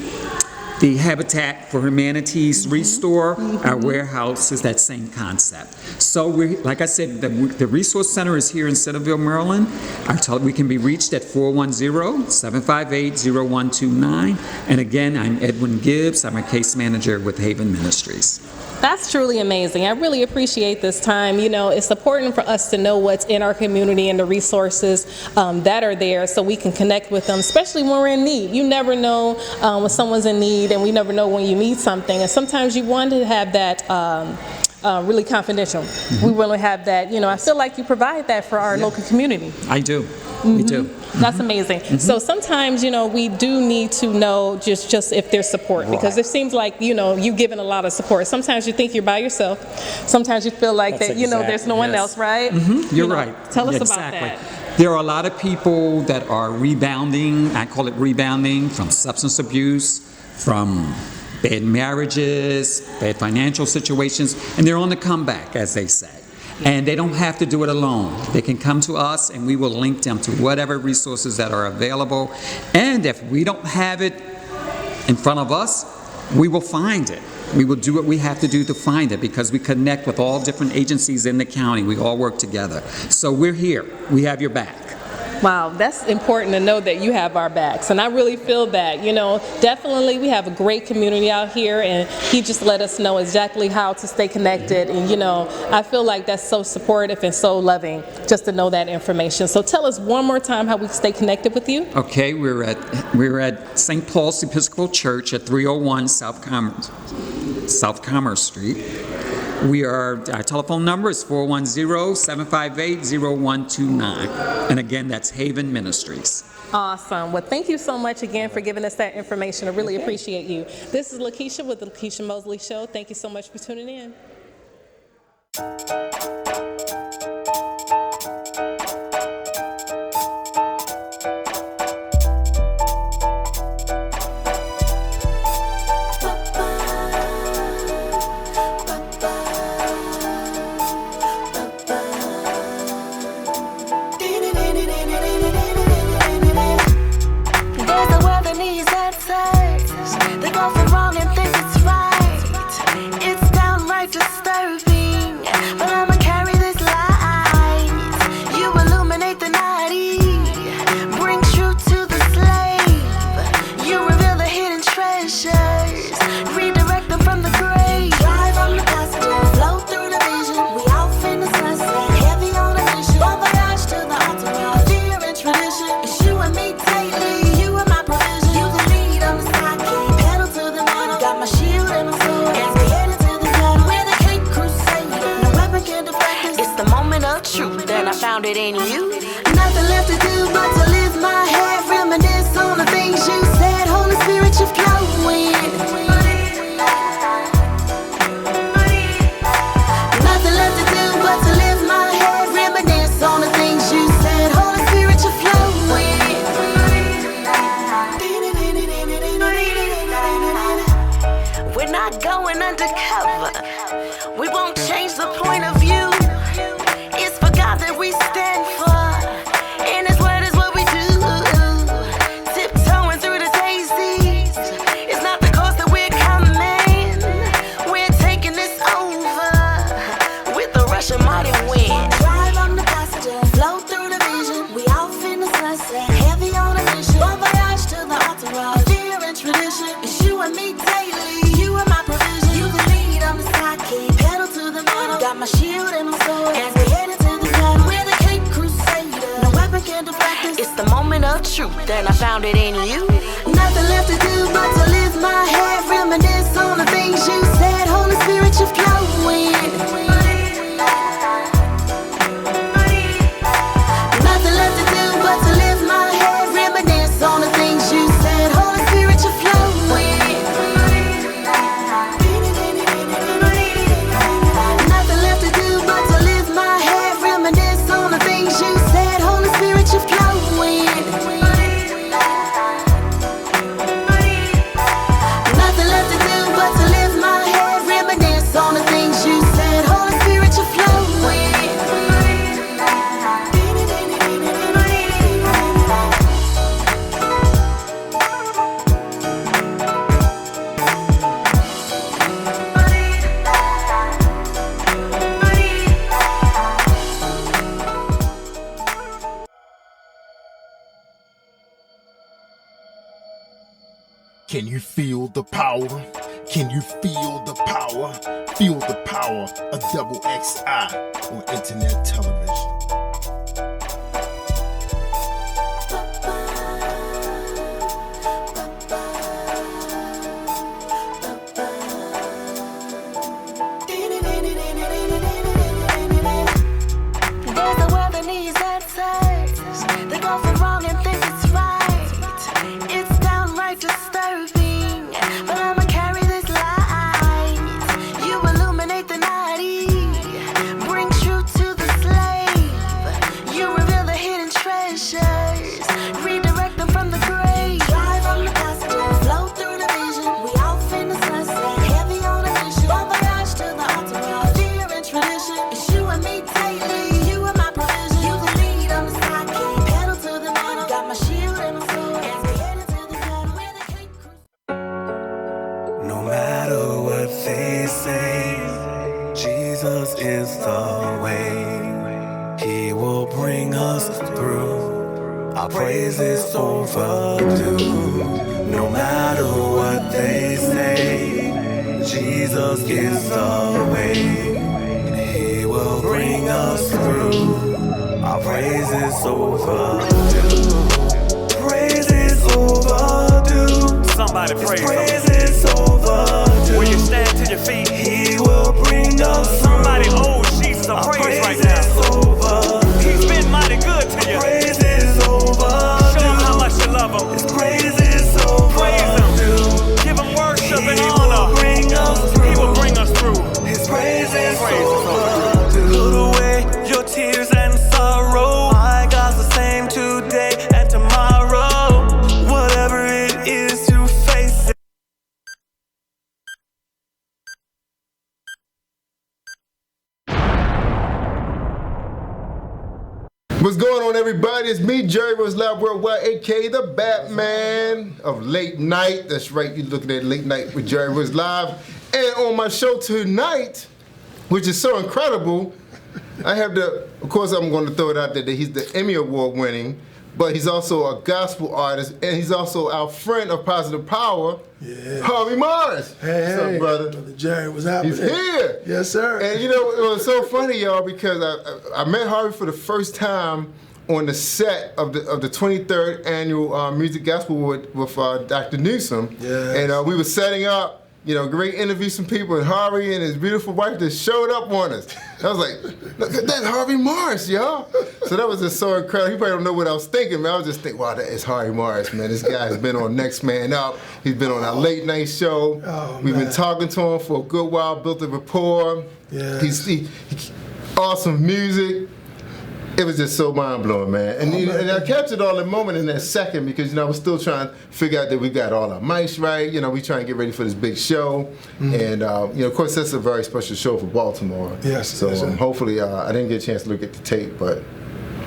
Habitat for Humanity's Restore. Our warehouse is that same concept. So like I said, the resource center is here in Centerville, Maryland. We can be reached at 410-758-0129. And again, I'm Edwin Gibbs. I'm a case manager with Haven Ministries. That's truly amazing. I really appreciate this time. You know, it's important for us to know what's in our community and the resources that are there, so we can connect with them, especially when we're in need. You never know when someone's in need, and we never know when you need something. And sometimes you want to have that really confidential. We want to have that, you know, I feel like you provide that for our local community. I do. We do. That's amazing. So sometimes, you know, we do need to know just if there's support, because it seems like, you know, you're giving a lot of support. Sometimes you think you're by yourself. Sometimes you feel like that, you know, there's no one else, right? You're right. Tell us about that. There are a lot of people that are rebounding, I call it rebounding, from substance abuse, from bad marriages, bad financial situations, and they're on the comeback, as they say. And they don't have to do it alone. They can come to us, and we will link them to whatever resources that are available. And if we don't have it in front of us, we will find it. We will do what we have to do to find it, because we connect with all different agencies in the county. We all work together. So we're here. We have your back. Wow, that's important to know that you have our backs, and I really feel that. You know, definitely we have a great community out here, and he just let us know exactly how to stay connected, and you know, I feel like that's so supportive and so loving just to know that information. So tell us one more time how we can stay connected with you. Okay, we're at St. Paul's Episcopal Church at 301 South Commerce Street. Our telephone number is 410-758-0129. And again, that's Haven Ministries. Awesome. Well, thank you so much again for giving us that information. I really appreciate you. This is Lakeisha with The Lakeisha Mosley Show. Thank you so much for tuning in. They go for wrong and think it's right. It's downright disturbing, but I'ma carry this. not going undercover. We won't change the point of view. It's for God that we stand for, and His word is what we do. Tiptoeing through the daisies. It's not the course that we're coming. We're taking this over with the rush of mighty wind. Drive on the passenger, flow through the vision. We off in the sunset, heavy on a mission. Bon voyage to the entourage, fear and tradition. It's you and me daily, you are my provision. You the lead, I'm the sidekick, pedal to the metal. Got my shield and my sword, as we headed to the battle. We're the Cape Crusader, no weapon can deflect us. It's the moment of truth, and I found it in you. Nothing left to do but to lift my head, reminisce on the things you said. Holy Spirit, you're flowing. Nothing left to do but to lift my head, reminisce on the things you said. Holy Spirit, you're flowing. Nothing left to do but to lift my head, reminisce on the things you said. Holy Spirit, you're flowing. Nothing left to do but to lift my head, reminisce on the things you said. Holy Spirit, you're flowing. Can you feel the power? Can you feel the power? Feel the power of Double XI on internet television. There's a world that needs answers. They go for wrong and think it's right. It's downright disturbing, but I'ma carry this light. You illuminate the night, bring truth to the slave. You reveal the hidden treasures, redirect them from the grave. Drive on the passenger, flow through the vision. We off in the sunset, heavy on a mission. Bon voyage to the entourage, fear and tradition. It's you and me daily, you are my provision. You the lead, I'm the sidekick, pedal to the metal. Got my shield and my sword, as we headed to the battle. We're the Cape Crusader. No matter what they say, Jesus is the way. He will bring us through. Our praise is overdue. No matter what they say, Jesus is the way. He will bring us through. Our praise is overdue. Praise is overdue. Somebody praise him. Praise is overdue. Will you stand to your feet? He will bring us through. Somebody owes Jesus a praise right now. He's been mighty good to you. Praise is overdue. Show him how much you love him. His praise is overdue. Praise him. Give him worship and honor. He will bring us through. His praise is overdue. Put away your tears and sorrow. My God's the same today and tomorrow. Whatever it is to face it. What's going on, everybody? It's me, Jerry Rose Live Worldwide, aka the Batman of Late Night. That's right, you're looking at Late Night with Jerry Rose Live. And on my show tonight, which is so incredible, I have of course I'm going to throw it out there that he's the Emmy Award winning, but he's also a gospel artist, and he's also our friend of Positive Power, Harvey Morris. Hey, what's up, brother? Brother Jerry, what's happening? He's here. Yes, sir. And you know, it was so funny, y'all, because I met Harvey for the first time on the set of the 23rd annual Music Gospel with Dr. Newsom. Yes. And we were setting up, you know, great interviews from people, and Harvey and his beautiful wife just showed up on us. I was like, look at that, Harvey Morris, y'all. So that was just so incredible. He probably don't know what I was thinking, man. I was just thinking, wow, that is Harvey Morris, man. This guy has been on Next Man Up. He's been on our late night show. Oh, We've been talking to him for a good while, built a rapport. Yes. He awesome music. It was just so mind-blowing, man. And I captured all the moment in that second because, I was still trying to figure out that we got all our mics right. We trying to get ready for this big show. And, of course, that's a very special show for Baltimore. Yes. So hopefully, I didn't get a chance to look at the tape, but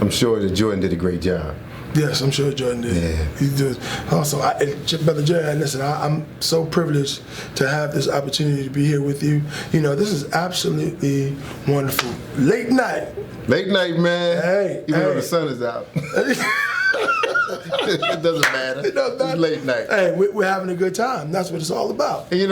I'm sure that Jordan did a great job. Yes, I'm sure Jordan did. Yeah. He did. Also, Brother Jerry, listen, I'm so privileged to have this opportunity to be here with you. This is absolutely wonderful. Late night, man. Hey, even though the sun is out. It doesn't matter. It's late night. Hey, we're having a good time. That's what it's all about. And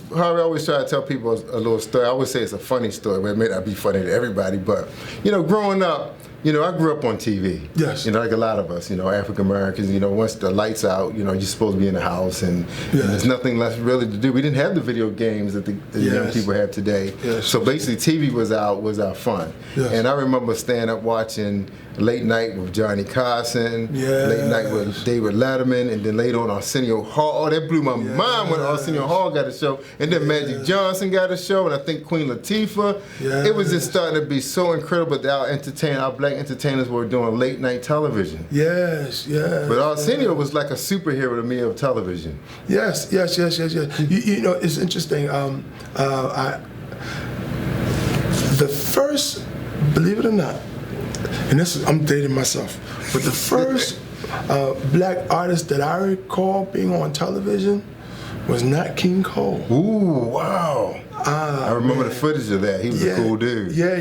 Harvey, I always try to tell people a little story. I always say it's a funny story, but it may not be funny to everybody. But, growing up, I grew up on TV. Yes. Like a lot of us, African Americans, once the lights out, you're supposed to be in the house and there's nothing less really to do. We didn't have the video games that the young people have today. Yes. So basically TV was our fun. Yes. And I remember staying up watching Late Night with Johnny Carson, Late Night with David Letterman, and then later on Arsenio Hall. Oh, that blew my mind when Arsenio Hall got a show. And then Magic Johnson got a show, and I think Queen Latifah. It was just starting to be so incredible that our black entertainers were doing late night television. Yes. But Arsenio was like a superhero to me of television. Yes. It's interesting. The first, believe it or not, and I'm dating myself, but the first black artist that I recall being on television was Nat King Cole. Ooh, wow. I remember the footage of that. He was a cool dude. Yeah.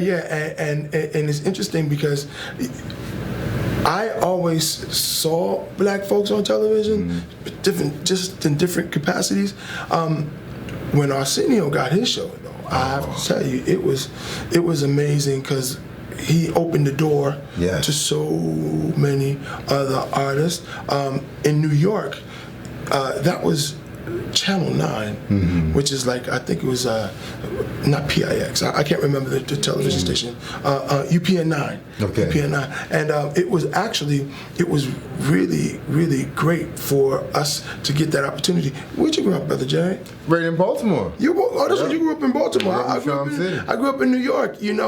And it's interesting because I always saw black folks on television, just in different capacities. When Arsenio got his show, though, I have to tell you, it was amazing because he opened the door to so many other artists. In New York, that was Channel 9, which is like, I think it was, not PIX, I can't remember the television station, UPN 9. Okay. UPN 9. And it was really, really great for us to get that opportunity. Where'd you grow up, Brother Jerry? Right in Baltimore. You grew up in Baltimore. I grew up in New York, and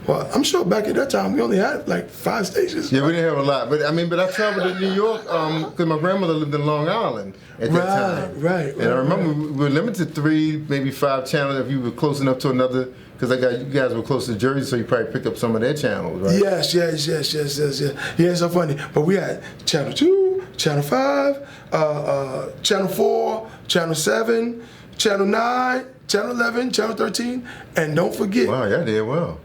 I'm sure back at that time we only had like 5 stations. Yeah, we didn't have a lot, but I traveled to New York because my grandmother lived in Long Island at that time. Right. And I remember we were limited to 3, maybe 5 channels if you were close enough to another. Because you guys were close to Jersey, so you probably picked up some of their channels, right? Yes. Yeah, it's so funny. But we had Channel 2, Channel 5, Channel 4, Channel 7, Channel 9, Channel 11, Channel 13, and don't forget. Wow, y'all did well.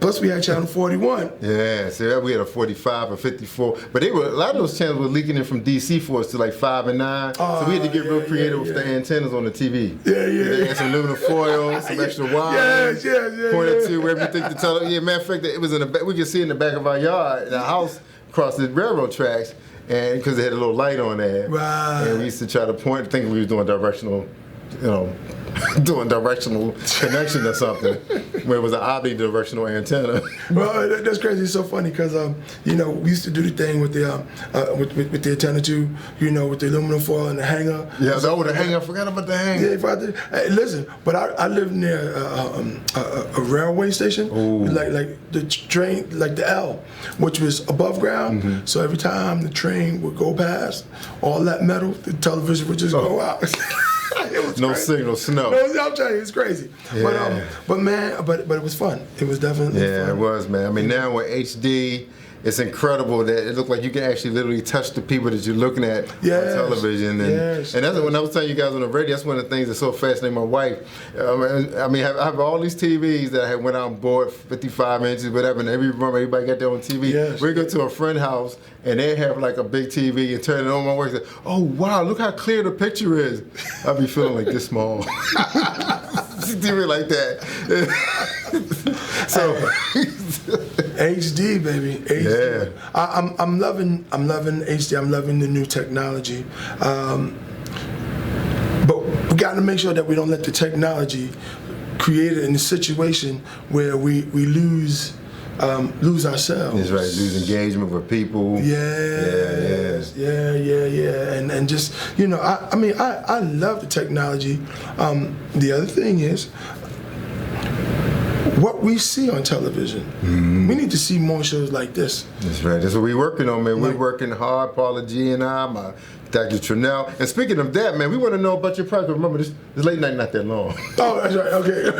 Plus we had Channel 41. Yeah, so we had a 45 or 54. But a lot of those channels were leaking in from DC for us to like 5 and 9. So we had to get real creative with the antennas on the TV. They had some aluminum foil, some extra wires. Pointed to wherever you think the television. Yeah, matter of fact, it was in the back. We could see in the back of our yard, in our house, across the railroad tracks, and because they had a little light on there. Right. And we used to try to point, thinking we was doing directional, doing directional connection or something, where it was an omnidirectional antenna. Well, that's crazy. It's so funny because we used to do the thing with the antenna too, with the aluminum foil and the hanger. Yeah, the hanger. I forgot about the hanger. Yeah, hey, listen, but I lived near a railway station, like the train, like the L, which was above ground. So every time the train would go past, all that metal, the television would just go out. No signal, snow. No, I'm telling you, it's crazy. Yeah. But it was fun. It was definitely fun. Yeah, it was, man. Now with HD, it's incredible that it looked like you can actually literally touch the people that you're looking at on television. And that's when I was telling you guys on the radio, that's one of the things that so fascinated my wife. I have all these TVs that I had went out and bought, 55 inches, whatever, and everybody got their own TV. We go to a friend's house and they have like a big TV and turn it on. My wife said, "Oh wow, look how clear the picture is." I'd be feeling like this small. TV like that. So HD, baby. HD. Yeah. I'm loving HD. I'm loving the new technology. But we got to make sure that we don't let the technology create it in a situation where we lose ourselves. That's right, lose engagement with people. Yeah. And just, I love the technology. The other thing is, what we see on television. We need to see more shows like this. That's right. That's what we're working on, man. We're working hard. Paula G and I, my Dr. Trinell. And speaking of that, man, we want to know about your project. Remember, this late night not that long. Oh, that's right. Okay.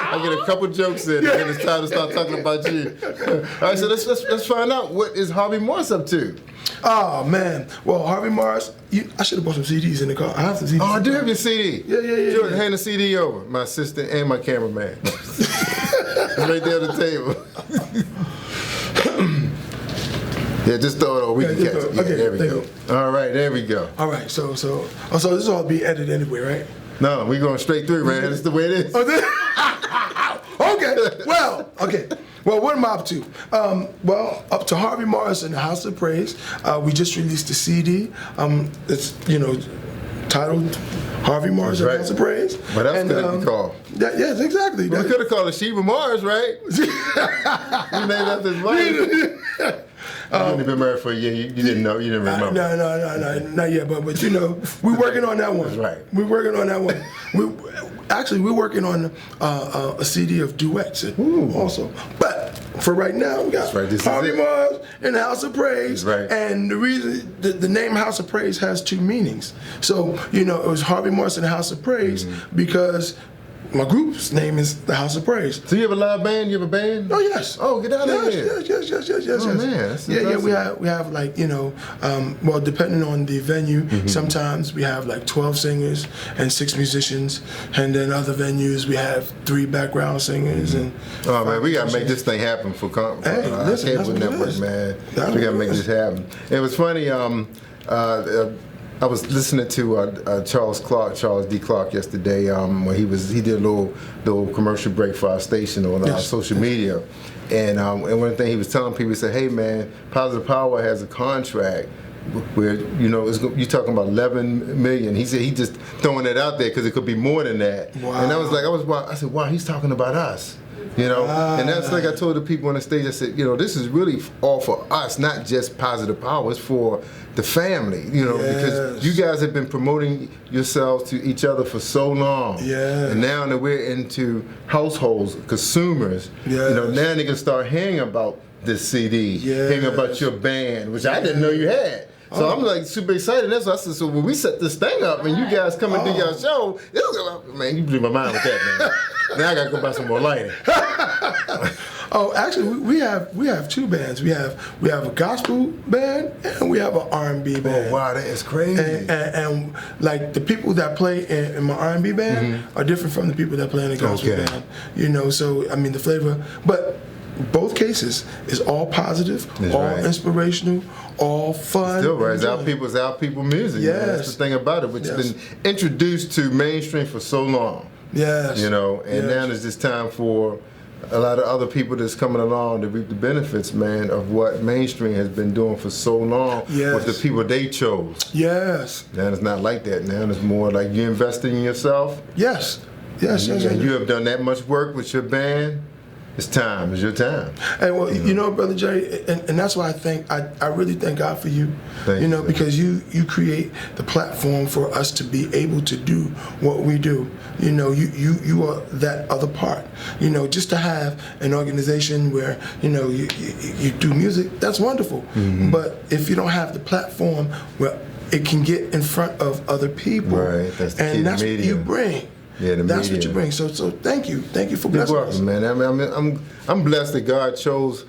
I get a couple jokes in, and then it's time to start talking about you. All right, so let's find out, what is Harvey Morris up to? Oh man, well Harvey Morris, I should have bought some CDs in the car. I have some CDs. Oh, I do have your CD. Yeah. Sure, hand the CD over. My assistant and my cameraman. It's right there on the table. Yeah, just throw it over. We can catch it. Yeah, okay, there we go. All right, there we go. All right, so this will all be edited anyway, right? No, we going straight through, man. That's the way it is. Okay. Well, what am I up to? Well, up to Harvey Morris and the House of Praise. We just released a CD. It's titled Harvey Morris and the House of Praise. But that's what it be called. Yes, exactly. We could have called it Sheba Morris, right? You named after his wife. You've only been married for a year. You didn't know. You didn't remember. No, not yet. But we're working on that one. That's right. We're working on that one. We're working on a CD of duets also. But for right now, we got Harvey Morris and the House of Praise. Right. And the reason the name House of Praise has two meanings. So it was Harvey Morris and the House of Praise because my group's name is the House of Praise. So you have a live band? You have a band? Oh yes. Oh, get out of here. Yes. Oh man, that's Yeah. We have like well, depending on the venue, sometimes we have like 12 singers and 6 musicians, and then other venues we have 3 background singers and. Oh man, we gotta make this thing happen for listen, Cable Network, man. We gotta make this happen. It was funny. I was listening to Charles D. Clark yesterday when he did a little commercial break for our station on social media, and one thing he was telling people, he said, "Hey man, Positive Power has a contract where you're talking about 11 million." He said he just throwing it out there because it could be more than that. Wow. And I said, wow, he's talking about us. And that's like I told the people on the stage, I said, this is really all for us, not just Positive Power, it's for the family, because you guys have been promoting yourselves to each other for so long. Yeah. And now that we're into households, consumers, now they can start hearing about this CD, hearing about your band, which I didn't know you had. So I'm like super excited. That's why I said, so when we set this thing up and you guys come and do your show, man, you blew my mind with that, man. Now I gotta go buy some more lighting. Oh, actually, we have 2 bands. We have a gospel band and we have an R&B band. Oh wow, that is crazy. And like the people that play in my R&B band are different from the people that play in the gospel band. So I mean the flavor, but. Both cases is all positive, all inspirational, all fun. Still right, it's our people music. Yes. Man. That's the thing about it, which has been introduced to mainstream for so long. Yes. And now it's just time for a lot of other people that's coming along to reap the benefits, man, of what mainstream has been doing for so long with the people they chose. Yes. Now it's not like that. Now it's more like you investing in yourself. Yes. And you have done that much work with your band. It's time. It's your time. And well, Brother Jerry, and that's why I really thank God for you. Thank you, because you create the platform for us to be able to do what we do. You are that other part. Just to have an organization where you do music, that's wonderful. But if you don't have the platform where it can get in front of other people, right? That's the key, that's media. What you bring. Yeah, that's what you bring. So thank you for blessing us. Man. I'm blessed that God chose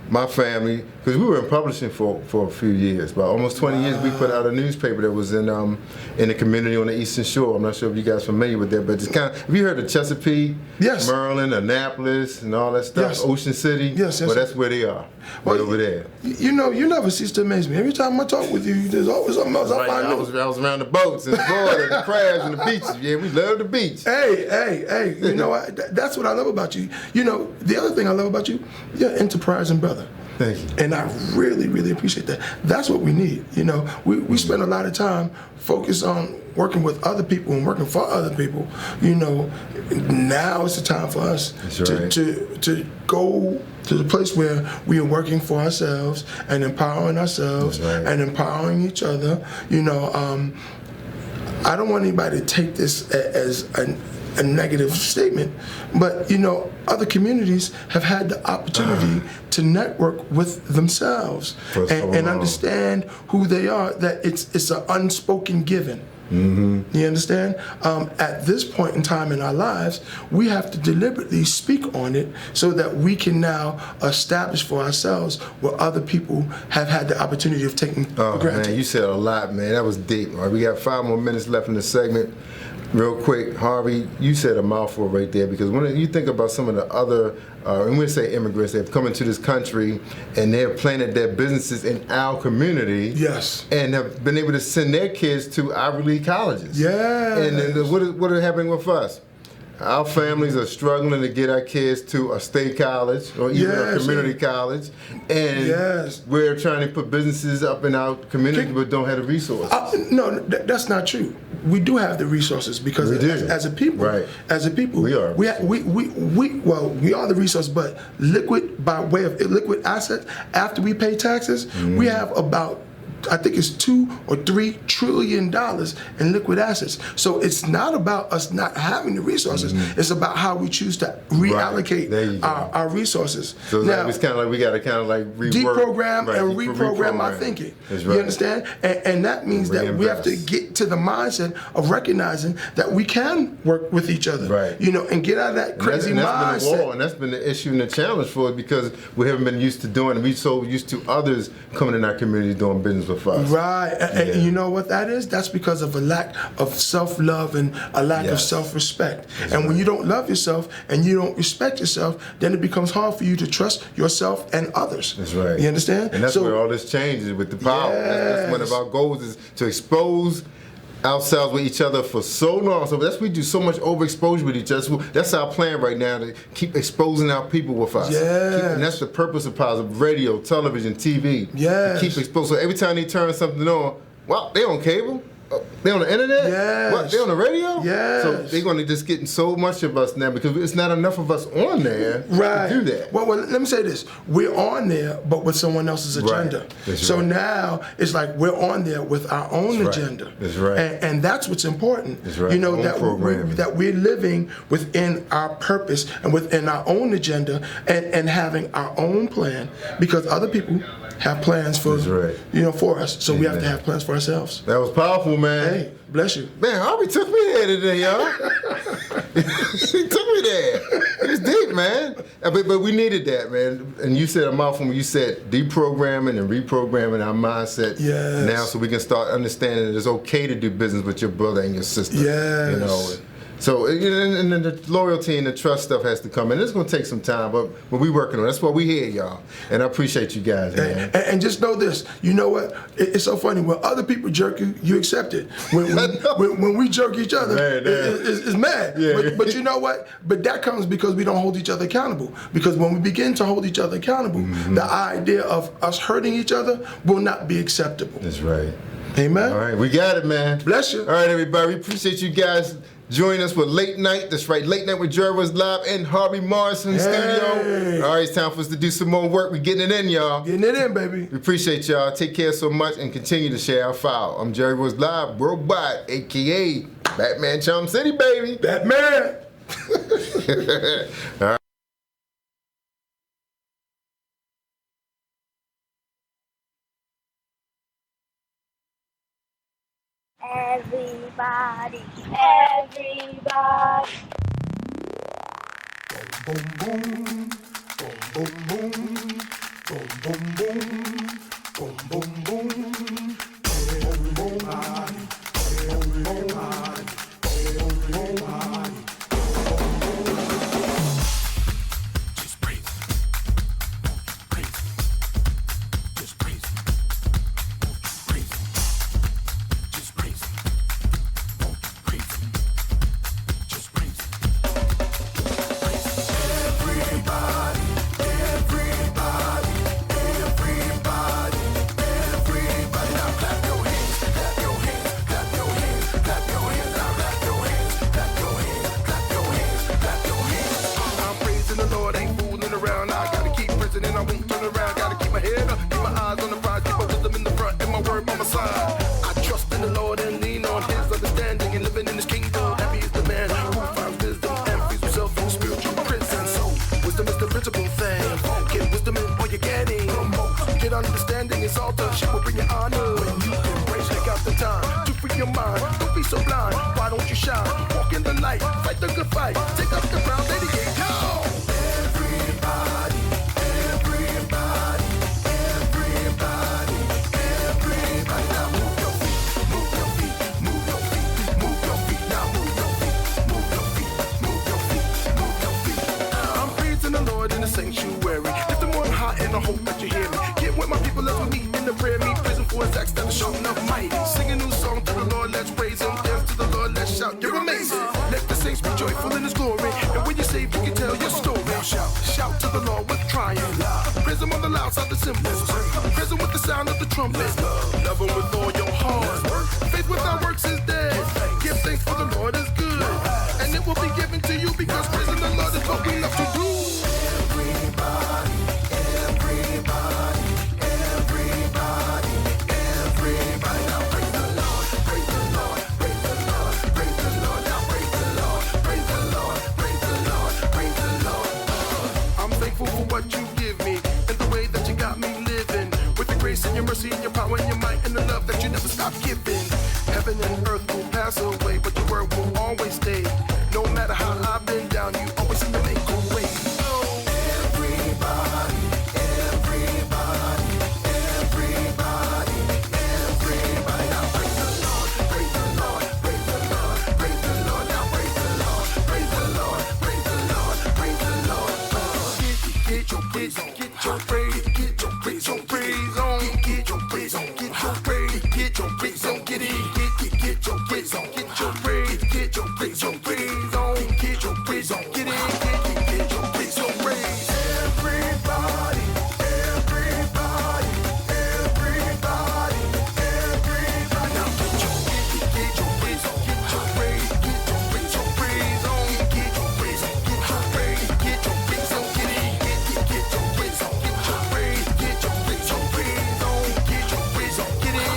my family, because we were in publishing for a few years. About almost 20 years, we put out a newspaper that was in the community on the Eastern Shore. I'm not sure if you guys are familiar with that, but it's kind of, have you heard of Chesapeake, Maryland, Annapolis, and all that stuff, Ocean City? Yes. Well, that's where they are, right over there. You never cease to amaze me. Every time I talk with you, there's always something else I find new. I was around the boats and Florida, the crabs and the beaches. Yeah, we love the beach. Hey, that's what I love about you. The other thing I love about you, you're an enterprising brother. Thank you. And I really, really appreciate that. That's what we need. We spend a lot of time focused on working with other people and working for other people. Now it's the time for us to go to the place where we are working for ourselves and empowering ourselves and empowering each other. I don't want anybody to take this as a negative statement, but other communities have had the opportunity to network with themselves and understand who they are, that it's an unspoken given. You understand? At this point in time in our lives, we have to deliberately speak on it so that we can now establish for ourselves what other people have had the opportunity of taking for granted. Man, you said a lot, man. That was deep. All right, we got 5 more minutes left in the segment. Real quick, Harvey, you said a mouthful right there, because when you think about some of the other, and we say immigrants, they've come into this country and they have planted their businesses in our community. Yes. And have been able to send their kids to Ivy League colleges. Yeah. And then what is happening with us? Our families are struggling to get our kids to a state college or even a community college, and we're trying to put businesses up in our community but don't have the resources. No, that's not true. We do have the resources because as a people, we are. We are the resource, but by way of liquid assets, after we pay taxes, we have about, I think it's $2 or $3 trillion in liquid assets. So it's not about us not having the resources. It's about how we choose to reallocate our resources. So now, it's kind of like we got to kind of like deprogram and reprogram our thinking. That's You understand? And that means that we have to get to the mindset of recognizing that we can work with each other. And get out of that crazy mindset. Been the wall, and that's been the issue and the challenge for it, because we haven't been used to doing it. We're so used to others coming in our community doing business with us. Right, and you know what that is? That's because of a lack of self-love and a lack of self-respect. And when you don't love yourself and you don't respect yourself, then it becomes hard for you to trust yourself and others. That's right. You understand? And that's where all this changes with the power. That's one of our goals, is to expose ourselves with each other for so long. So that's we do so much overexposure with each other. That's our plan right now, to keep exposing our people with us. And that's the purpose of positive radio, television, TV. To keep exposing. So every time they turn something on, well, they on cable. They on the internet? What, they on the radio? So they're going to just getting so much of us now, because it's not enough of us on there to do that. Well, let me say this. We're on there, but with someone else's agenda. So now it's like we're on there with our own agenda. And that's what's important. That we're living within our purpose and within our own agenda, and having our own plan, because other people have plans for for us. So we have to have plans for ourselves. That was powerful, man. Hey, bless you. Man, Harvey took me there today, y'all. He took me there. It was deep, man. But we needed that, man. And you said a mouthful when you said deprogramming and reprogramming our mindset now, so we can start understanding that it's okay to do business with your brother and your sister. So, and then the loyalty and the trust stuff has to come in. It's going to take some time, but we're working on it. That's why we're here, y'all. And I appreciate you guys, man. And just know this. You know what? It's so funny. When other people jerk you, you accept it. When we jerk each other, it's mad. But you know what? But that comes because we don't hold each other accountable. Because when we begin to hold each other accountable, the idea of us hurting each other will not be acceptable. That's right. Amen? All right, we got it, man. Bless you. All right, everybody. We appreciate you guys join us for Late Night. That's right, Late Night with Jerry was live in Harvey Morrison studio. All right, it's time for us to do some more work. We're getting it in, y'all. Getting it in, baby. We appreciate y'all. Take care so much and continue to share our file. I'm Jerry was live worldwide, a.k.a. Batman Charm City, baby. Batman. All right. Everybody. Boom, boom, boom, boom, boom, boom, boom, boom, boom, boom, boom. Everybody, everybody, everybody. Just breathe. Breathe. Just breathe. Breathe. Just breathe. Breathe. Just breathe. Everybody, everybody, everybody, everybody. Now clap your hands, clap your hands, clap your hands, clap your hands. Now clap your hands, clap your hands, clap your hands, clap your hands. I'm praising the Lord, ain't fooling around. I gotta keep pressing and I won't turn around. Gotta keep my head up, keep my eyes on the prize, keep my wisdom in the front and my word by my side. I trust in the Lord and lean on His understanding and living in His kingdom. Happy is the man who finds wisdom. shine. Walk in the light, fight the good fight. Take up the crown, lady, get go. Everybody, everybody, everybody, everybody. Now move your feet, move your feet, move your feet, move your feet. Now move your feet, move your feet, move your feet, move your feet. I'm praising the Lord in the sanctuary. Lift them on high and I hope that you hear me. Get with my people as we meet in the prayer meet. Prison for his acts that are showing enough might. Sing a new song to the Lord, let's praise him. Dance to the Lord, let's shout, you're amazing. Let the saints be joyful in his glory. And when you're saved, you can tell your story. Shout, shout to the Lord with triumph. Praise him on the loud side, the cymbals. Praise him with the sound of the trumpet. Love him with all your heart. Faith without works is dead. Give thanks for the Lord is good. And it will be given to you because praising the Lord is what we love to do. Everybody, everybody, everybody, everybody. Now praise the Lord, praise the Lord, praise the Lord, praise the Lord. Now praise the Lord, praise the Lord, praise the Lord, praise the Lord. I'm thankful for what you give me and the way that you got me living. With the grace and your mercy and your power and your might and the love that you never stop giving. Heaven and earth will pass away, but your word will always stay. No matter how I've been down, you always seem to make a way. Everybody, everybody, everybody, everybody. Now praise the Lord, praise the Lord, praise the Lord, praise the Lord. Now praise the Lord, praise the Lord, praise the Lord, praise the Lord. Get your praise on, get your praise, get your praise on, praise on, get your praise on, get your praise, get your praise on, get it, get your praise on, get your praise, get your praise on, praise on, get your praise on, get it, get your praise on, praise. Everybody, everybody, everybody, everybody. Now get your praise on, get your praise, get your praise on, praise on, get your praise on, get your praise, get your praise on, get it, get your praise on, get your praise, get your praise on, praise on, get your praise on, get it,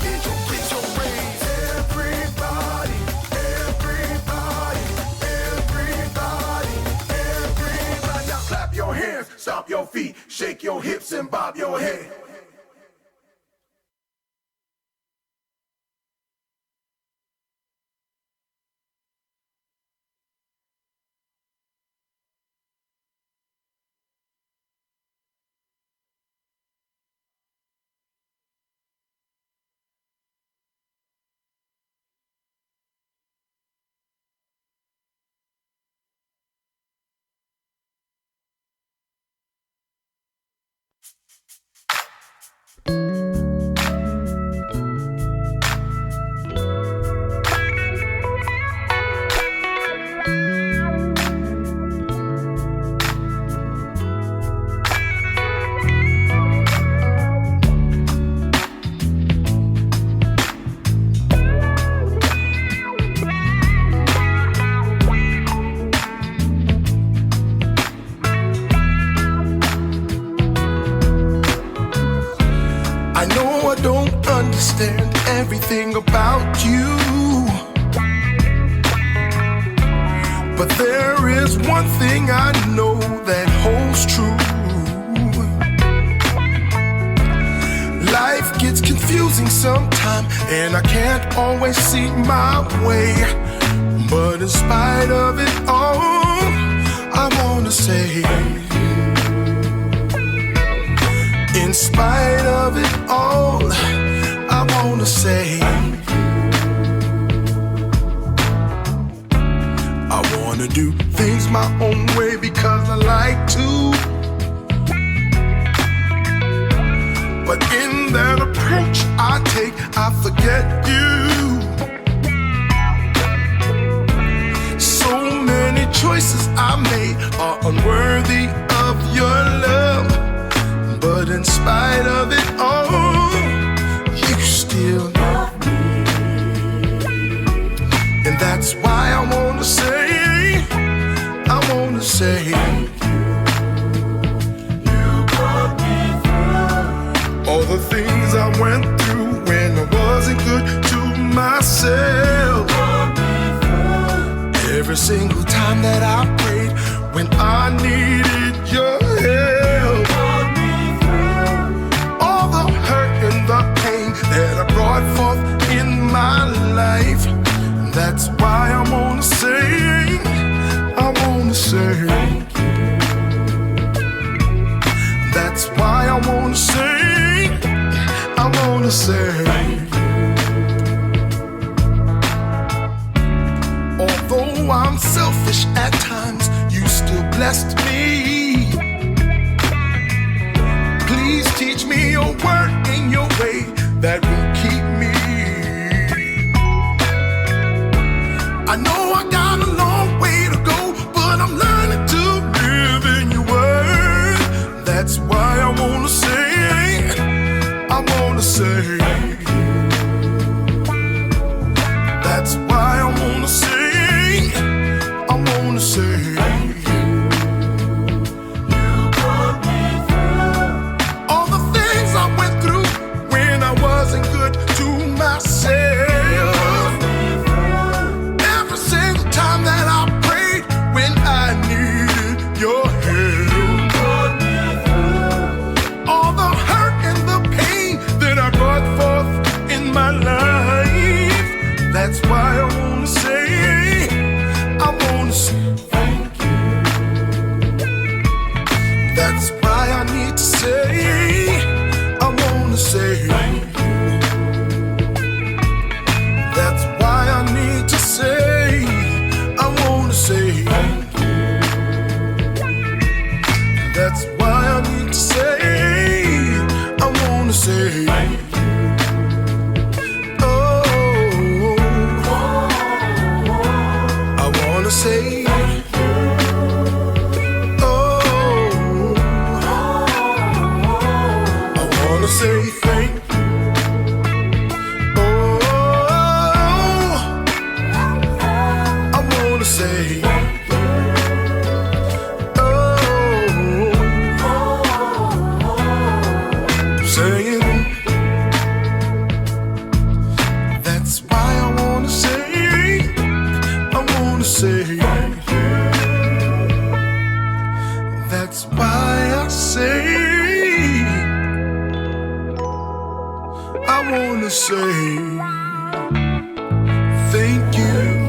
get your praise on, praise. Everybody, everybody, everybody, everybody. Now clap your hands, stomp your feet, shake your hips and bob your head. I know I don't understand everything about you, but there is one thing I know that holds true. Life gets confusing sometimes, and I can't always see my way. But in spite of it all, I wanna say, in spite of it all, I wanna say, I wanna do things my own way because I like to. But in that approach I take, I forget you. So many choices I made are unworthy of your love. But in spite of it all, you still love me. And that's why I wanna say, you brought me through all the things I went through when I wasn't good to myself. Every single time that I prayed when I needed your help. All the hurt and the pain that I brought forth in my life, That's why I wanna say, I wanna say. That's why I wanna say, I wanna say. Although I'm selfish at times, you still blessed me. Please teach me your word in your way that will keep me. I know I got a long way to go, but I'm learning to live in your word. That's why I wanna say, I wanna say. That's why I wanna say, I wanna say. All the things I went through when I wasn't good to myself. Every single time that I prayed when I needed your help. All the hurt and the pain that I brought forth in my life. That's why I wanna say, I wanna say thank you. That's why I need to say, I wanna say thank you. That's why I need to say, I wanna say thank you. That's why I need to say, I wanna say thank you. Say, oh, I wanna say thank you. Oh, I wanna say, oh, saying, that's why I wanna say, I wanna say. That's why I say, I wanna say thank you.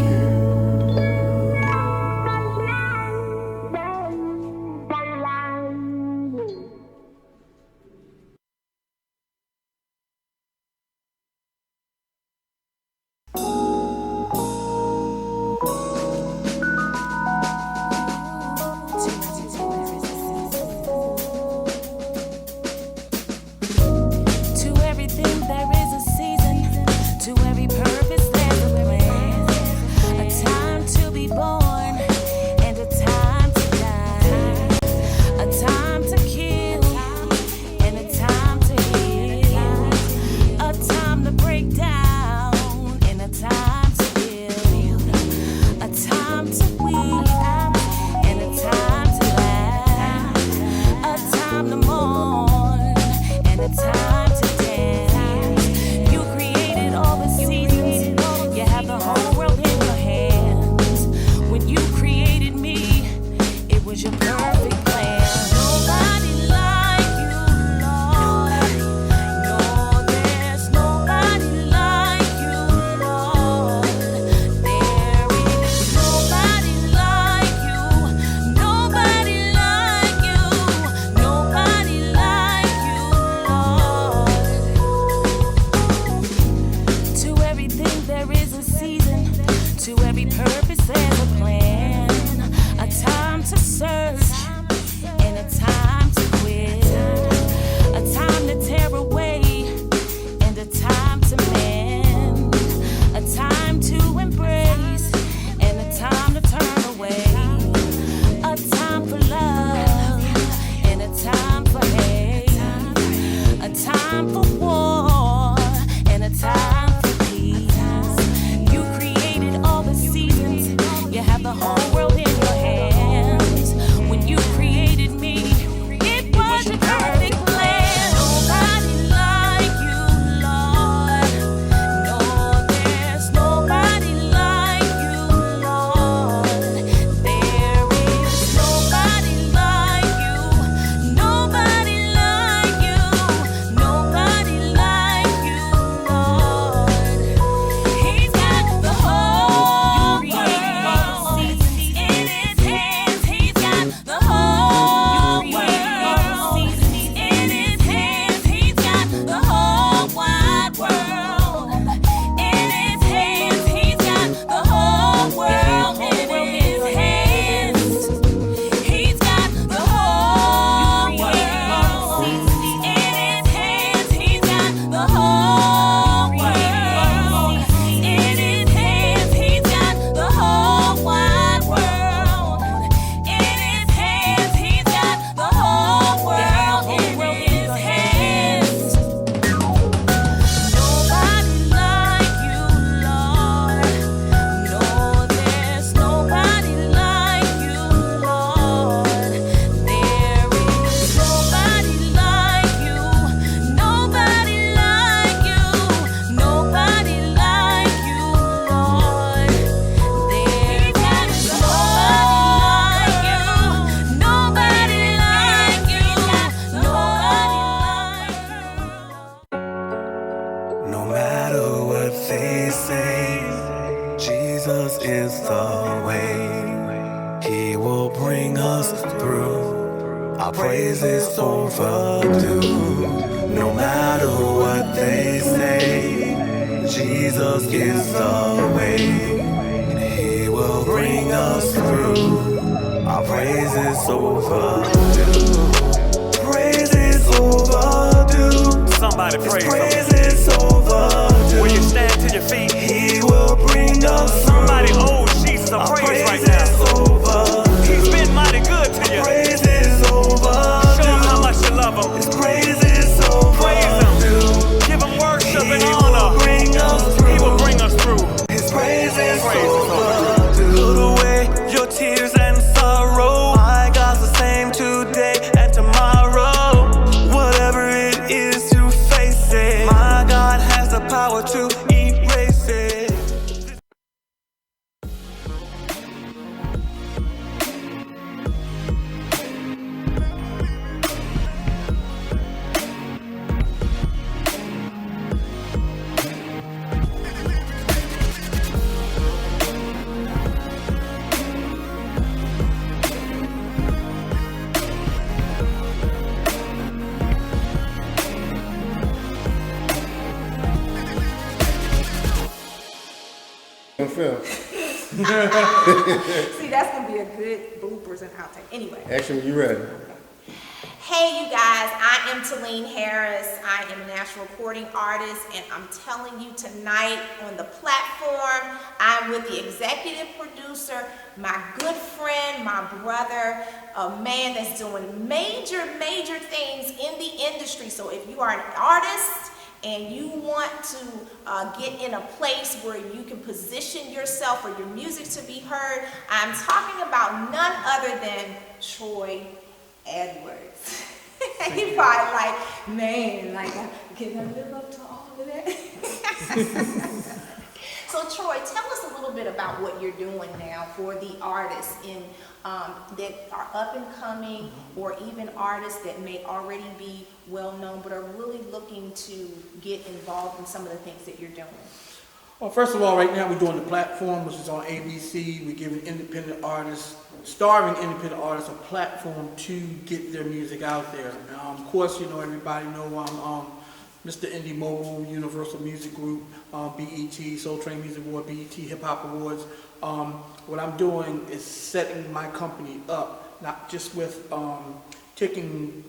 Time for war and a time for peace. You created all the seasons. Jesus is the way. He will bring us through. Our praise is overdue. No matter what they say, Jesus is the way. He will bring us through. Our praise is overdue. Praise is overdue. Somebody praise him. Praise is overdue. Will you stand to your feet? He will bring us through. Somebody owes Jesus a praise right now. He's been mighty good to you. Praise is overdue. Show him how much you love him. His praise is overdue. Praise him. Give him worship and honor. He will bring us through. His praise is overdue. Put away your tears and sorrow. My God's the same today and tomorrow. Whatever it is to face it, my God has the power to erase it. See, that's gonna be a good bloopers and outtake. Anyway. Action, you ready? Hey, you guys, I am Talene Harris. I am a national recording artist, and I'm telling you tonight on the platform, I'm with the executive producer, my good friend, my brother, a man that's doing major things in the industry. So if you are an artist and you want to get in a place where you can position yourself for your music to be heard, I'm talking about none other than Troy Edwards. He probably like, man, like, can I live up to all of that? So Troy, tell us a little bit about what you're doing now for the artists in that are up and coming, or even artists that may already be well known but are really looking to get involved in some of the things that you're doing. Well, first of all, right now we're doing the platform, which is on ABC. We're giving independent artists, starving independent artists, a platform to get their music out there. Of course, you know, everybody know I'm Mr. Indie Mogul, Universal Music Group, BET, Soul Train Music Award, BET Hip Hop Awards. What I'm doing is setting my company up, not just with taking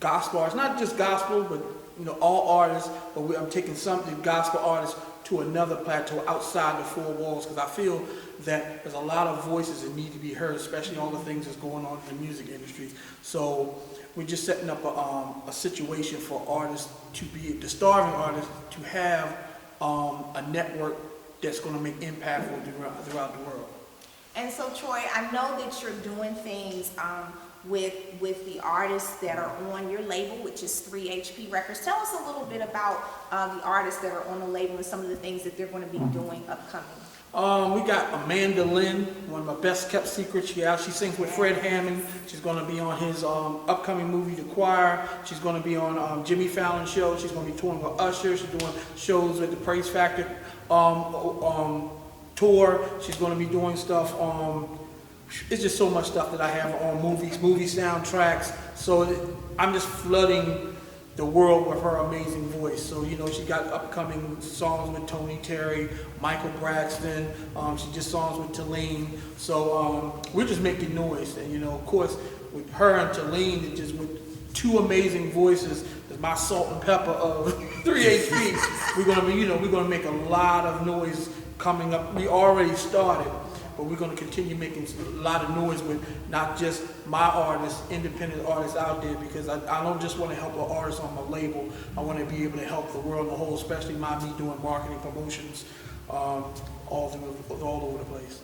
gospel artists, not just gospel, but you know, all artists, but I'm taking some of the gospel artists to another plateau outside the four walls, because I feel that there's a lot of voices that need to be heard, especially all the things that's going on in the music industry. So we're just setting up a situation for artists to be, the starving artists, to have a network that's going to make impactful throughout the world. And so Troy, I know that you're doing things with the artists that are on your label, which is 3HP Records. Tell us a little bit about the artists that are on the label and some of the things that they're going to be doing upcoming. We got Amanda Lynn, one of my best kept secrets. She sings with Fred Hammond. She's going to be on his upcoming movie, The Choir. She's going to be on Jimmy Fallon's show. She's going to be touring with Usher. She's doing shows with the Praise Factor tour. She's going to be doing stuff it's just so much stuff that I have on movie soundtracks. So I'm just flooding the world with her amazing voice. So, you know, she got upcoming songs with Tony Terry, Michael Braxton. She did songs with Talene. So we're just making noise. And, you know, of course, with her and Talene, it's just with two amazing voices, my salt and pepper of 3HP. We're gonna be, you know, we're gonna make a lot of noise coming up. We already started, but we're going to continue making a lot of noise with not just my artists, independent artists out there, because I don't just want to help an artist on my label. I want to be able to help the world as a whole, especially me doing marketing promotions all over the place.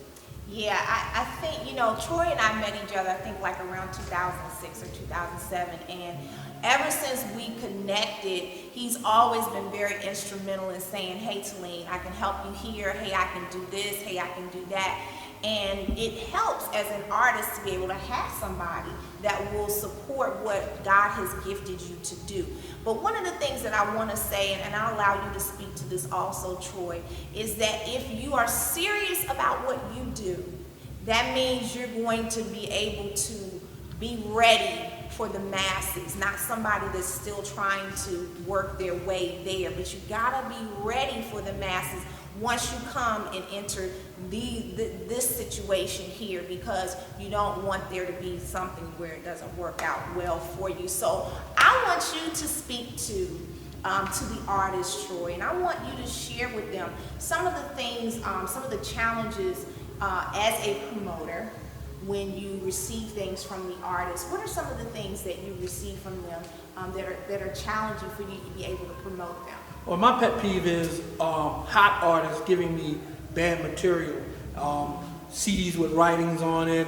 Yeah, I think, you know, Troy and I met each other, I think like around 2006 or 2007, and ever since we connected, he's always been very instrumental in saying, hey Talene, I can help you here, hey I can do this, hey I can do that. And it helps as an artist to be able to have somebody that will support what God has gifted you to do. But one of the things that I want to say, and I'll allow you to speak to this also, Troy, is that if you are serious about what you do, that means you're going to be able to be ready for the masses, not somebody that's still trying to work their way there, but you gotta be ready for the masses once you come and enter this situation here, because you don't want there to be something where it doesn't work out well for you. So I want you to speak to the artist, Troy, and I want you to share with them some of the things, some of the challenges as a promoter when you receive things from the artists. What are some of the things that you receive from them that are challenging for you to be able to promote them? Well, my pet peeve is hot artists giving me bad material, CDs with writings on it,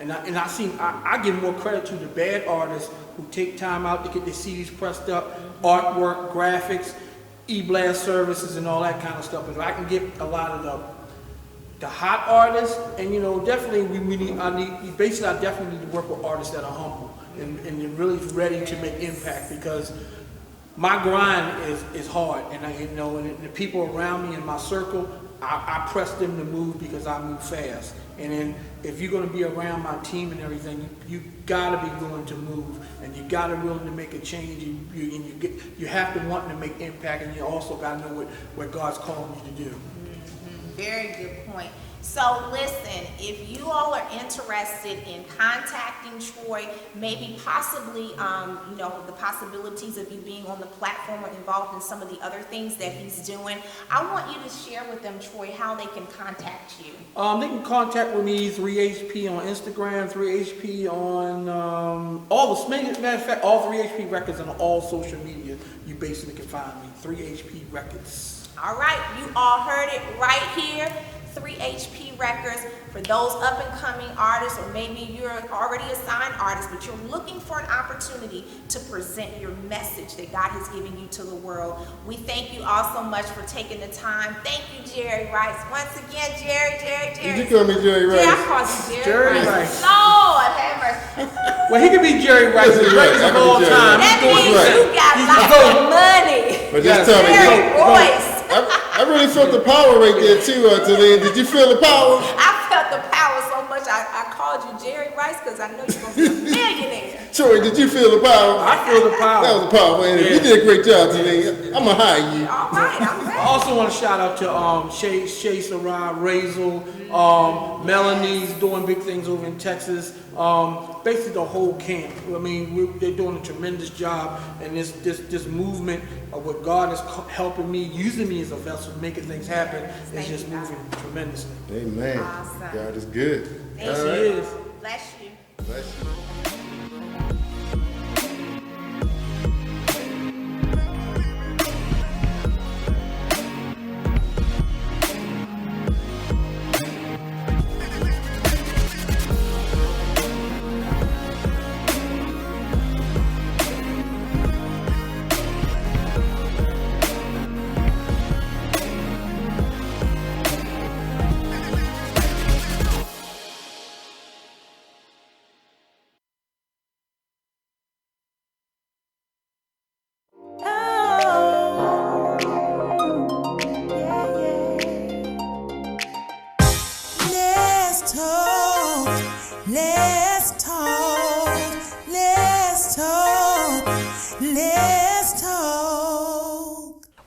and I give more credit to the bad artists who take time out to get their CDs pressed up, artwork, graphics, e-blast services, and all that kind of stuff. But I can get a lot of the hot artists, and definitely I definitely need to work with artists that are humble and really ready to make impact, because my grind is hard, and and the people around me in my circle, I press them to move because I move fast. And then if you're going to be around my team and everything, you gotta be willing to move, and you gotta be willing to make a change, and you have to want to make impact, and you also gotta know what God's calling you to do. Very good point. So listen, if you all are interested in contacting Troy, maybe possibly, the possibilities of you being on the platform or involved in some of the other things that he's doing, I want you to share with them, Troy, how they can contact you. They can contact with me, 3HP on Instagram, 3HP on matter of fact, all 3HP Records on all social media. You basically can find me, 3HP Records. All right, you all heard it right here. 3HP Records. For those up and coming artists, or maybe you're already a signed artist, but you're looking for an opportunity to present your message that God has given you to the world. We thank you all so much for taking the time. Thank you, Jerry Rice. Once again, Jerry. Did you call me Jerry Rice? Yeah, I called you Jerry Rice. Lord have mercy. Well, he can be Jerry Rice, the greatest of all time. That means you got lots of money. But just tell me, Jerry Royce. I really felt the power right there too, Talene. Did you feel the power? I felt the power so much I called you Jerry Rice, because I know you're going to be a millionaire. Troy, did you feel the power? I feel the power. That was the power. Yeah. You did a great job, Talene. I'm going to hire you. All right, I'm ready. I also want to shout out to Shay Sarai, Razel, Melanie's doing big things over in Texas. Basically the whole camp. I mean, they're doing a tremendous job, and this movement of what God is helping me, using me as a vessel, making things happen, is just moving tremendously. Amen. Awesome. God is good. Yes, He is. Bless you. Bless you.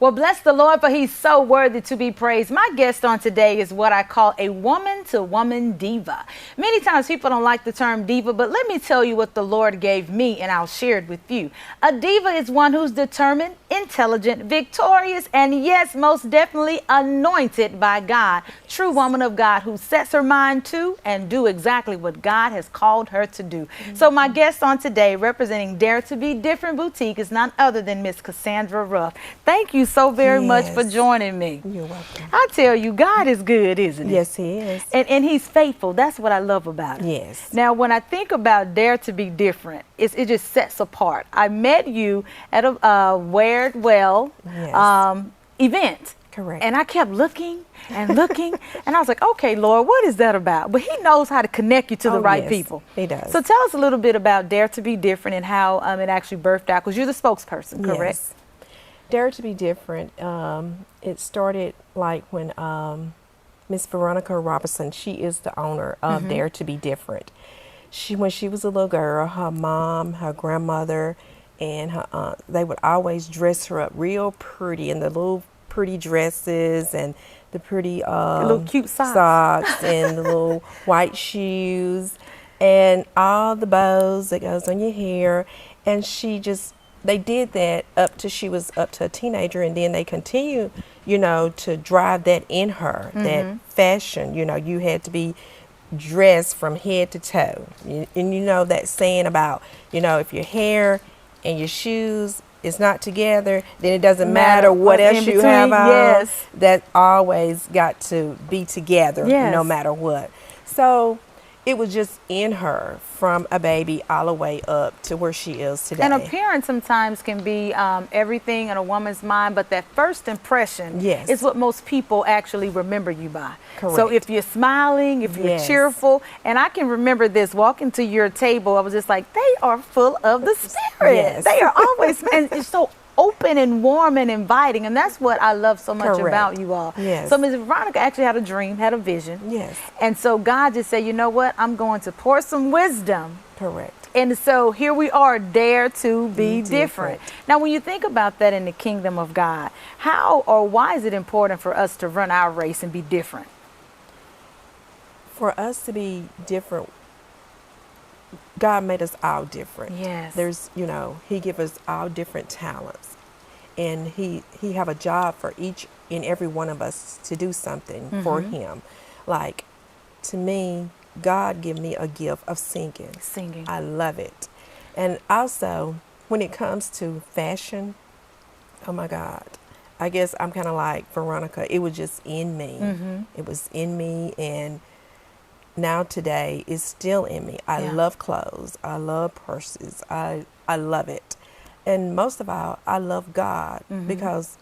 Well, bless the Lord, for he's so worthy to be praised. My guest on today is what I call a woman-to-woman diva. Many times people don't like the term diva, but let me tell you what the Lord gave me, and I'll share it with you. A diva is one who's determined, intelligent, victorious, and yes, most definitely anointed by God. True woman of God who sets her mind to and do exactly what God has called her to do. So my guest on today, representing Dare to Be Different Boutique, is none other than Miss Cassandra Ruff. Thank you so very much for joining me. You're welcome. I tell you, God is good, isn't he? Yes, he is. And he's faithful. That's what I love about it. Yes. Now, when I think about Dare to Be Different, it just sets apart. I met you at a Wear It Well event. Correct. And I kept looking and looking, and I was like, okay, Lord, what is that about? But he knows how to connect you to the right yes, people. He does. So tell us a little bit about Dare to Be Different and how it actually birthed out, because you're the spokesperson, correct? Yes. Dare to Be Different, it started like when Miss Veronica Robinson, she is the owner of Dare to Be Different. When she was a little girl, her mom, her grandmother, and her aunt, they would always dress her up real pretty in the little pretty dresses and the pretty little cute socks and the little white shoes and all the bows that goes on your hair. And they did that up to she was up to a teenager, and then they continue, to drive that in her, that fashion. You had to be dressed from head to toe. And that saying about, if your hair and your shoes is not together, then it doesn't matter what else you have on. Yes. That always got to be together, Yes. no matter what. So it was just in her from a baby all the way up to where she is today. And appearance sometimes can be everything in a woman's mind, but that first impression Yes. is what most people actually remember you by. Correct. So if you're smiling, if you're Yes. cheerful, and I can remember this, walking to your table, I was just like, they are full of the Spirit. Yes. They are always, and it's so open and warm and inviting, and that's what I love so much Correct. about you all. Yes. So Ms. Veronica actually had a dream, had a vision. Yes. And so God just said, you know what, I'm going to pour some wisdom. Correct. And so here we are, Dare to Be Be different. different. Now, when you think about that in the kingdom of God, how or why is it important for us to run our race and be different? For us to be different, God made us all different. Yes. There's, He give us all different talents. And he have a job for each and every one of us to do something for Him. Like, to me, God give me a gift of singing. Singing. I love it. And also, when it comes to fashion, oh my God, I guess I'm kind of like Veronica. It was just in me. It was in me, and now today it's still in me. I Yeah. love clothes. I love purses. I love it. And most of all, I love God, because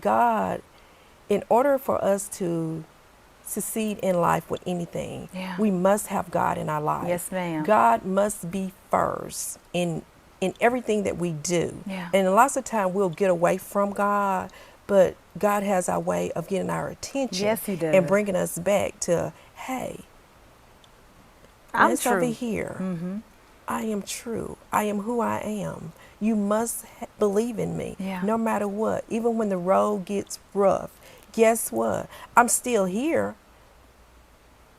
God, in order for us to succeed in life with anything, Yeah. we must have God in our life. Yes, ma'am. God must be first in everything that we do. Yeah. And lots of time we'll get away from God, but God has our way of getting our attention. Yes, He does. And bringing us back to, hey, I'm let's true. over here. I am true. I am who I am. You must believe in me, Yeah. no matter what. Even when the road gets rough, guess what? I'm still here.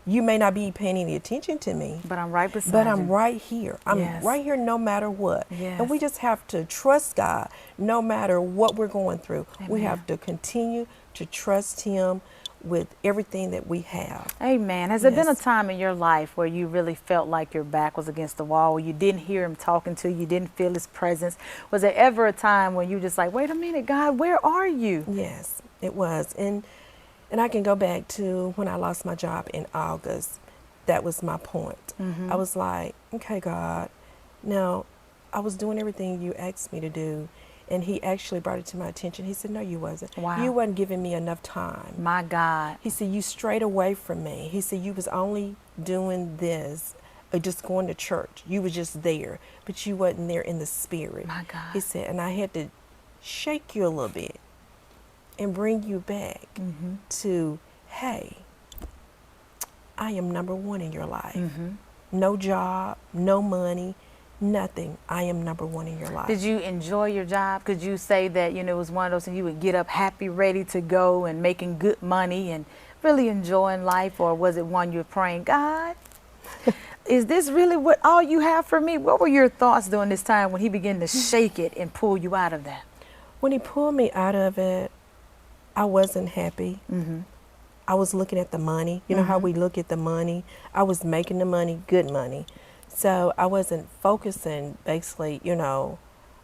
You may not be paying any attention to me, But I'm right beside but you. I'm right here. I'm Yes. right here no matter what. Yes. And we just have to trust God no matter what we're going through. We Amen. have to continue to trust Him with everything that we have. Amen. Has there been a Yes. time in your life where you really felt like your back was against the wall, where you didn't hear Him talking to you, you didn't feel His presence? Was there ever a time when you just like, wait a minute, God, where are you? Yes, it was. And I can go back to when I lost my job in August. That was my point. I was like, okay, God, now I was doing everything you asked me to do. And He actually brought it to my attention. He said, no, you wasn't. Wow. You wasn't giving me enough time. My God. He said, you strayed away from me. He said, you was only doing this, just going to church. You was just there, but you wasn't there in the spirit. My God. He said, and I had to shake you a little bit and bring you back to, hey, I am number one in your life. No job, no money, nothing. I am number one in your life. Did you enjoy your job? Could you say that, it was one of those things you would get up happy, ready to go and making good money and really enjoying life? Or was it one you were praying, God, is this really what all you have for me? What were your thoughts during this time when He began to shake it and pull you out of that? When He pulled me out of it, I wasn't happy. I was looking at the money. You know how we look at the money? I was making the money, good money. So I wasn't focusing basically, on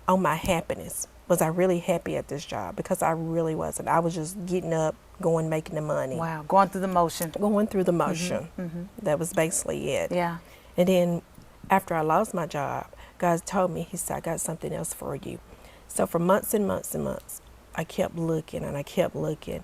my happiness. Was I really happy at this job? Because I really wasn't. I was just getting up, going, making the money. Wow, going through the motion. Going through the motion. That was basically it. Yeah. And then after I lost my job, God told me, He said, I got something else for you. So for months and months and months, I kept looking and I kept looking.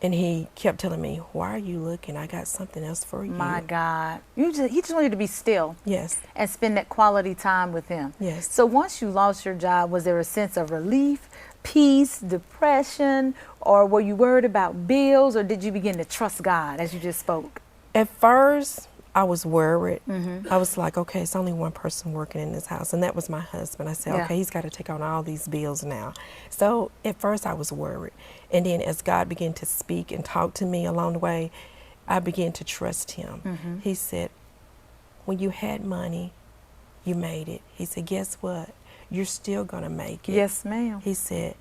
And he kept telling me, why are you looking? I got something else for you. My God. He just wanted you to be still. Yes. And spend that quality time with him. Yes. So once you lost your job, was there a sense of relief, peace, depression, or were you worried about bills, or did you begin to trust God as you just spoke? At first, I was worried. Mhm. I was like, okay, it's only one person working in this house, and that was my husband. I said, Yeah. okay, he's got to take on all these bills now. So at first I was worried. And then as God began to speak and talk to me along the way, I began to trust him. Mhm. He said, when you had money, you made it. He said, guess what? You're still going to make it. Yes, ma'am. He said,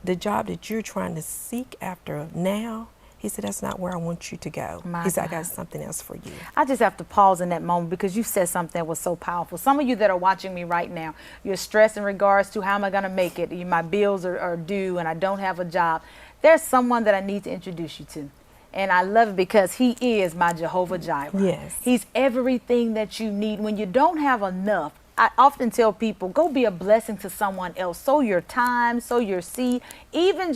the job that you're trying to seek after now, he said, that's not where I want you to go. My He said, I God. got something else for you. I just have to pause in that moment because you said something that was so powerful. Some of you that are watching me right now, you're stressed in regards to how am I going to make it? My bills are due and I don't have a job. There's someone that I need to introduce you to. And I love it because he is my Jehovah Jireh. Yes. He's everything that you need. When you don't have enough, I often tell people, go be a blessing to someone else. Sow your time, sow your seed, even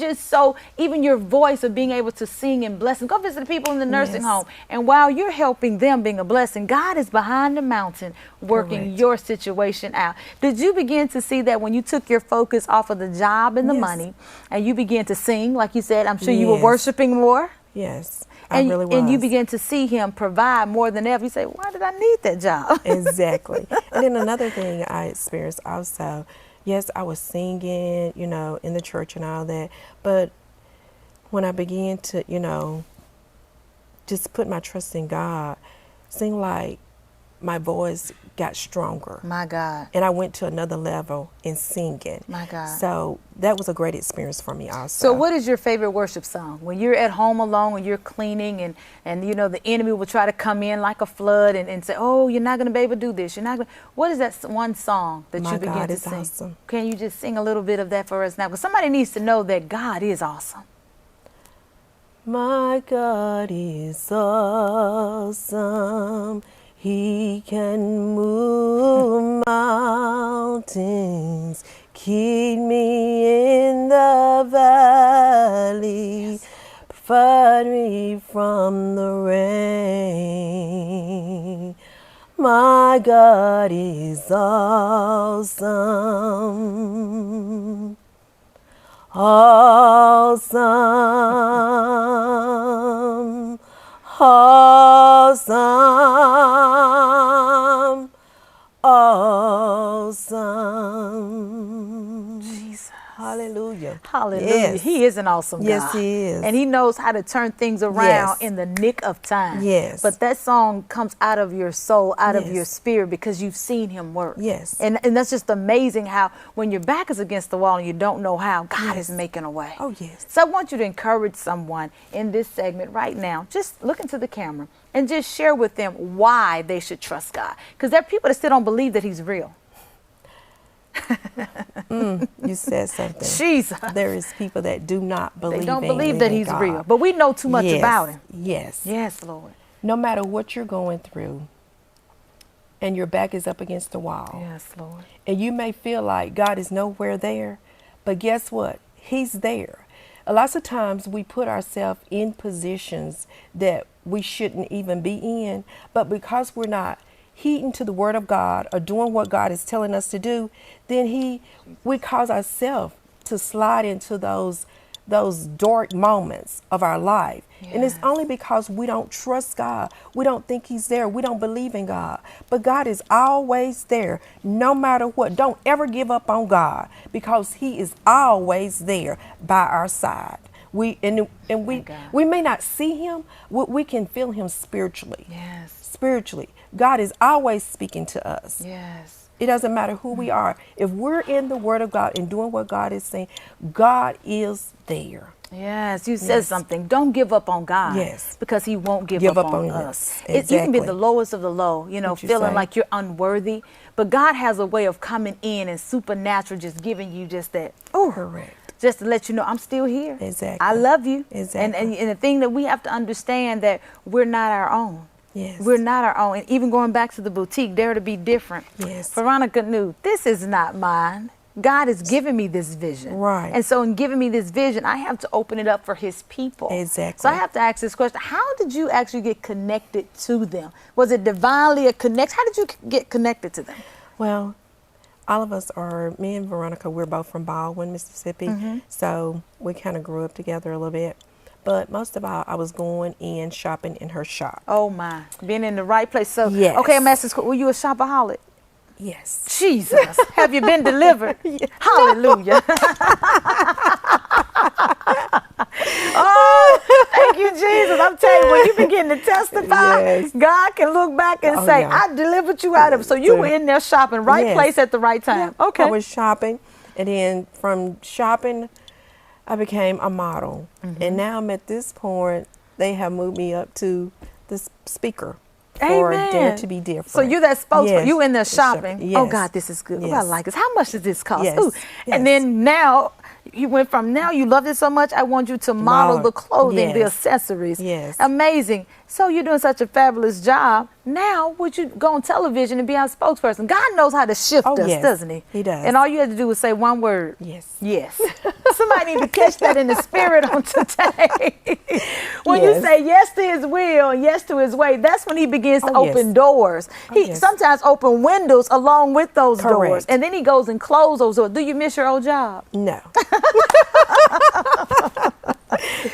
your voice of being able to sing and blessing. Go visit the people in the nursing Yes. home. And while you're helping them being a blessing, God is behind the mountain working Correct. your situation out. Did you begin to see that when you took your focus off of the job and the Yes. money and you began to sing, like you said, I'm sure you were Yes. worshiping more? Yes, And, I really was. and you begin to see him provide more than ever. You say, why did I need that job? Exactly. And then another thing I experienced also, yes, I was singing, in the church and all that, but when I began to, just put my trust in God, seemed like my voice got stronger. My God. And I went to another level in singing. My God. So that was a great experience for me also. So what is your favorite worship song? When you're at home alone and you're cleaning and the enemy will try to come in like a flood and say, oh, you're not going to be able to do this. What is that one song that My you begin God to is sing? awesome. Can you just sing a little bit of that for us now? Because somebody needs to know that God is awesome. My God is awesome. He can move mountains, keep me in the valley, provide me from the rain. My God is awesome. Awesome. Awesome, awesome. Jesus. Hallelujah. Hallelujah. Yes. He is an awesome God. Yes, he is. And he knows how to turn things around Yes. in the nick of time. Yes. But that song comes out of your soul, out of Yes. your spirit because you've seen him work. Yes. And that's just amazing how when your back is against the wall and you don't know how, God is making a way. Oh, yes. So I want you to encourage someone in this segment right now. Just look into the camera and just share with them why they should trust God. Because there are people that still don't believe that he's real. You said something. Jesus. There is people that do not believe They don't in believe that living he's God. real. But we know too much Yes. about him. Yes. Yes, Lord. No matter what you're going through and your back is up against the wall. Yes, Lord. And you may feel like God is nowhere there, but guess what? He's there. A lot of times we put ourselves in positions that we shouldn't even be in, but because we're not heeding to the word of God or doing what God is telling us to do, then we cause ourselves to slide into those dark moments of our life. And it's only because we don't trust God. We don't think he's there. We don't believe in God. But God is always there, no matter what. Don't ever give up on God because he is always there by our side. We may not see him, we can feel him spiritually. Yes. Spiritually. God is always speaking to us. Yes. It doesn't matter who we are. If we're in the word of God and doing what God is saying, God is there. Yes, you said something. Don't give up on God. Yes. Because he won't give up on us. Yes. You can be Exactly. the lowest of the low, What you feeling say. like you're unworthy. But God has a way of coming in and supernatural just giving you just that. Oh, correct. Just to let you know, I'm still here. Exactly. I love you. Exactly. And the thing that we have to understand that we're not our own. Yes. We're not our own. And even going back to the boutique, dare to be different. Yes. Veronica knew this is not mine. God has given me this vision. Right. And so in giving me this vision, I have to open it up for his people. Exactly. So I have to ask this question. How did you actually get connected to them? Was it divinely a connect? How did you get connected to them? Well, all of us are, me and Veronica, we're both from Baldwin, Mississippi. So we kind of grew up together a little bit. But most of all, I was going in shopping in her shop. Oh my, being in the right place. So, Yes. okay, I'm asking, were you a shopaholic? Yes. Jesus, have you been delivered? Hallelujah. Oh, thank you, Jesus. I'm telling you, when you begin to testify, God can look back and say, I delivered you out of it. So you were in there shopping, right place at the right time. Yeah. Okay. I was shopping, and then from shopping, I became a model. And now I'm at this point, they have moved me up to the speaker. For Dare to Be Different. So you're that spokesperson. Yes. You in there shopping. Yes. Oh God, this is good. Oh, I like this. How much does this cost? Yes. Ooh. And then now you went from now you love it so much. I want you to model the clothing, the accessories. Yes. Amazing. So you're doing such a fabulous job. Now would you go on television and be our spokesperson? God knows how to shift us, doesn't he? He does. And all you had to do was say one word. Yes. Yes. Somebody need to catch that in the spirit on today. When you say yes to his will and yes to his way, that's when he begins to open doors. He sometimes open windows along with those doors. And then he goes and closes those doors. Do you miss your old job? No.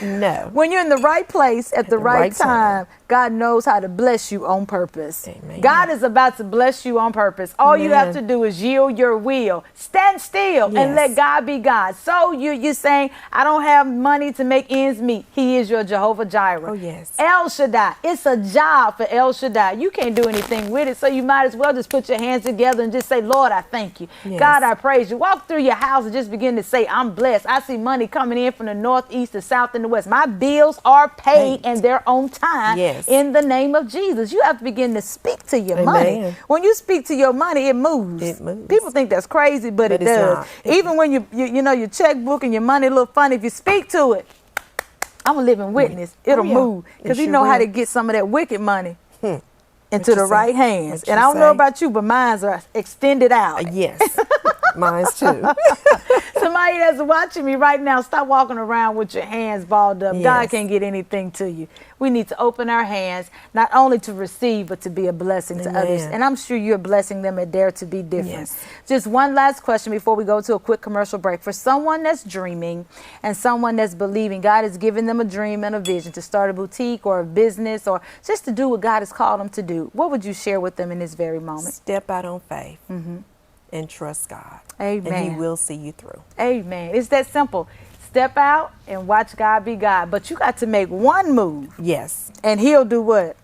No. When you're in the right place at the right time, God knows how to bless you on purpose. Amen. God is about to bless you on purpose. All you have to do is yield your will. Stand still and let God be God. So you're saying, I don't have money to make ends meet. He is your Jehovah Jireh. Oh, yes. El Shaddai. It's a job for El Shaddai. You can't do anything with it, so you might as well just put your hands together and just say, Lord, I thank you. Yes. God, I praise you. Walk through your house and just begin to say, I'm blessed. I see money coming in from the north, east, the south, and the west. My bills are paid in their own time. Yes. In the name of Jesus. You have to begin to speak to your money. When you speak to your money, it moves. It moves. People think that's crazy, but it it's does. not. Even when you know your checkbook and your money look funny, if you speak to it, I'm a living witness. It'll move. Because you know how to get some of that wicked money into the right hands. And I don't know about you, but mine are extended out. Yes. Mine's too. Somebody that's watching me right now, stop walking around with your hands balled up. God Yes. can't get anything to you. We need to open our hands, not only to receive, but to be a blessing to others. And I'm sure you're blessing them at Dare to Be Different. Yes. Just one last question before we go to a quick commercial break. For someone that's dreaming and someone that's believing, God has given them a dream and a vision to start a boutique or a business or just to do what God has called them to do. What would you share with them in this very moment? Step out on faith and trust God. Amen. And he will see you through. Amen. It's that simple. Step out and watch God be God. But you got to make one move. Yes. And he'll do what?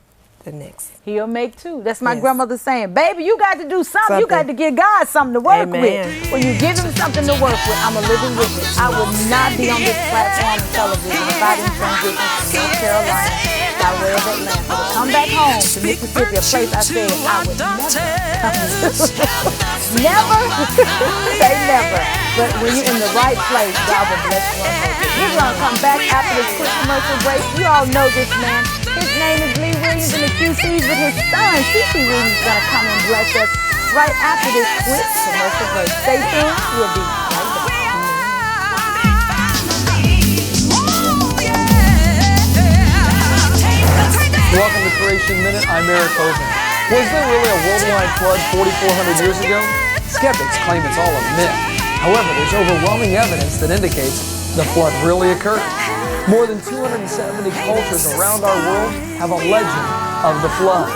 The next. He'll make two. That's my grandmother saying, baby, you got to do something. You got to give God something to work with. When you give him something to work with, I'm a living witness. I would not be on this platform of television if I didn't transition to North Carolina by way of Atlanta. To come back home to Mississippi, a place I said I would never say never. But when you're in the right place, God will bless you on purpose. We're going to come back after this quick commercial break. You all know this man. His name is Lee Williams and the QC's, but his son, CC Williams, is going to come and bless us right after this quick commercial break. Stay tuned. We'll be right back. Welcome to Creation Minute. I'm Eric Hovind. Was there really a worldwide flood 4,400 years ago? Skeptics claim it's all a myth. However, there's overwhelming evidence that indicates the flood really occurred. More than 270 cultures around our world have a legend of the flood.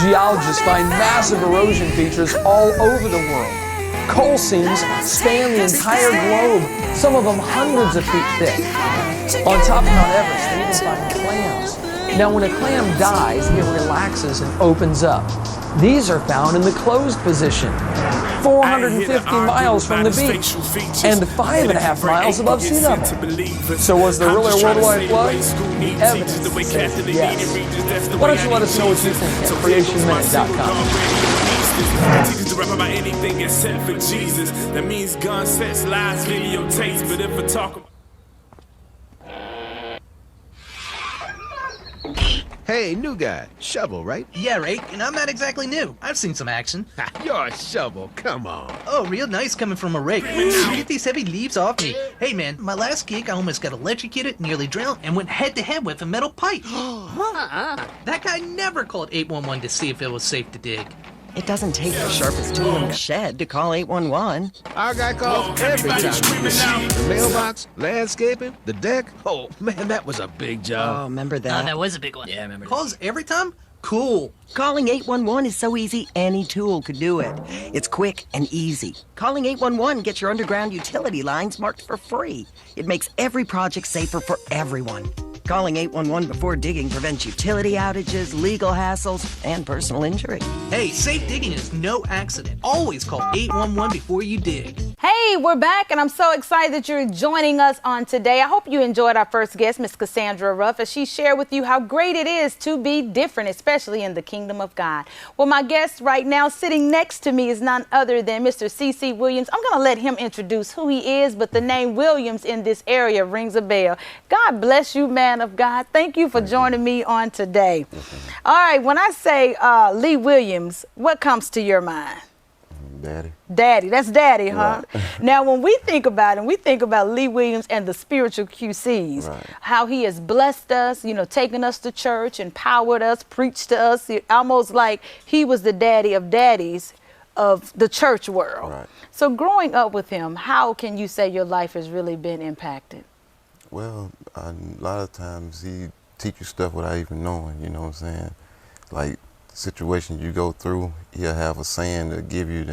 Geologists find massive erosion features all over the world. Coal seams span the entire globe, some of them hundreds of feet thick. On top of Mount Everest, they even find clams. Now, when a clam dies, it relaxes and opens up. These are found in the closed position, 450 miles from the beach, and 5.5 miles above sea level. So was there really a worldwide flood? The evidence says yes. Why don't you let us know what you think at creationminute.com. Teachers to rap about anything except for Jesus. That means gun sets, lies, videotapes. But if I talk Hey, new guy. Shovel, right? Yeah, right. And I'm not exactly new. I've seen some action. You're a shovel. Come on. Oh, real nice coming from a rake. Get these heavy leaves off me. Hey, man, my last gig, I almost got electrocuted, nearly drowned, and went head-to-head with a metal pipe. That guy never called 811 to see if it was safe to dig. It doesn't take the sharpest tool in the shed to call 811. Our guy calls every time. The mailbox, landscaping, the deck. Oh, man, that was a big job. Oh, remember that? that was a big one. Yeah, I remember. Calls every time? Cool. Calling 811 is so easy, any tool could do it. It's quick and easy. Calling 811 gets your underground utility lines marked for free. It makes every project safer for everyone. Calling 811 before digging prevents utility outages, legal hassles, and personal injury. Hey, safe digging is no accident. Always call 811 before you dig. Hey, we're back, and I'm so excited that you're joining us on today. I hope you enjoyed our first guest, Miss Cassandra Ruff, as she shared with you how great it is to be different, especially in the kingdom of God. Well, my guest right now sitting next to me is none other than Mr. C.C. Williams. I'm going to let him introduce who he is, but the name Williams in this area rings a bell. God bless you, man of God. Thank you for joining me on today. All right, when I say Lee Williams, what comes to your mind? Daddy. Daddy, that's daddy, huh? Right. Now, when we think about it, we think about Lee Williams and the spiritual QCs, Right. how he has blessed us, taken us to church, empowered us, preached to us, almost like he was the daddy of daddies of the church world. Right. So growing up with him, how can you say your life has really been impacted? Well, a lot of times he teach you stuff without even knowing, you know what I'm saying? Like situations you go through, he'll have a saying to give you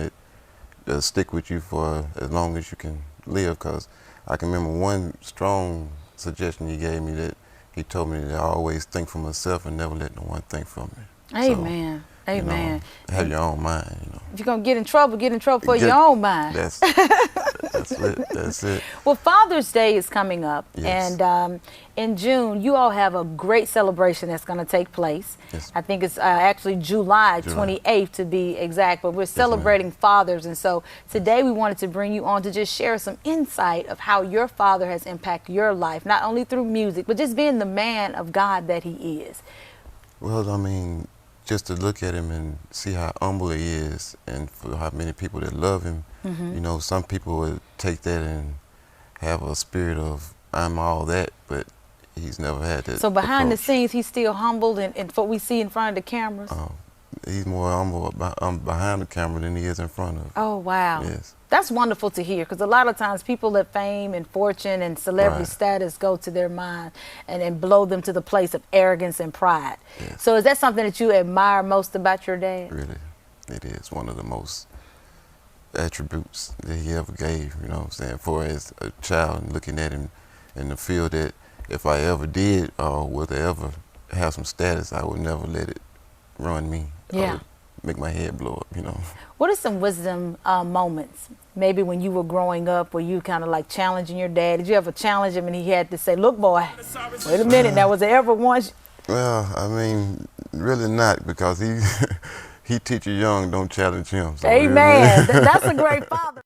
that'll stick with you for as long as you can live. Because I can remember one strong suggestion he gave me, that he told me that I always think for myself and never let no one think for me. Amen. So, Amen. Have your own mind, If you're going to get in trouble for your own mind. That's it. That's it. Well, Father's Day is coming up, Yes. and in June, you all have a great celebration that's going to take place. Yes. I think it's actually July 28th to be exact, but we're celebrating fathers, and so today we wanted to bring you on to just share some insight of how your father has impacted your life, not only through music, but just being the man of God that he is. Well, I mean, just to look at him and see how humble he is, and for how many people that love him, Mhm. Some people would take that and have a spirit of I'm all that, but he's never had that. So behind the approach. scenes, he's still humbled and what we see in front of the cameras. He's more humble behind the camera than he is in front of. Oh, wow. Yes. That's wonderful to hear, because a lot of times people let fame and fortune and celebrity Right. status go to their mind and blow them to the place of arrogance and pride. So is that something that you admire most about your dad? Really, it is one of the most attributes that he ever gave, you know what I'm saying, for as a child, and looking at him and the feel that if I ever did or would ever have some status, I would never let it run me. Yeah. Or make my head blow up, What are some wisdom moments, maybe when you were growing up, where you kind of like challenging your dad? Did you ever challenge him and he had to say, look, boy, wait a minute, now was there ever once? Well, I mean, really not, because he teach you young, don't challenge him. So Amen. That's a great father.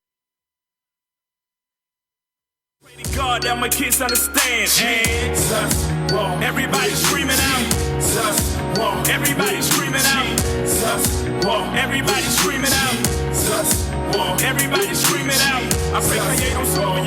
God, that my kids understand. Jesus, everybody screaming out. Jesus, everybody screaming out. Jesus, everybody screaming out. Jesus, everybody screaming out. I pray, don't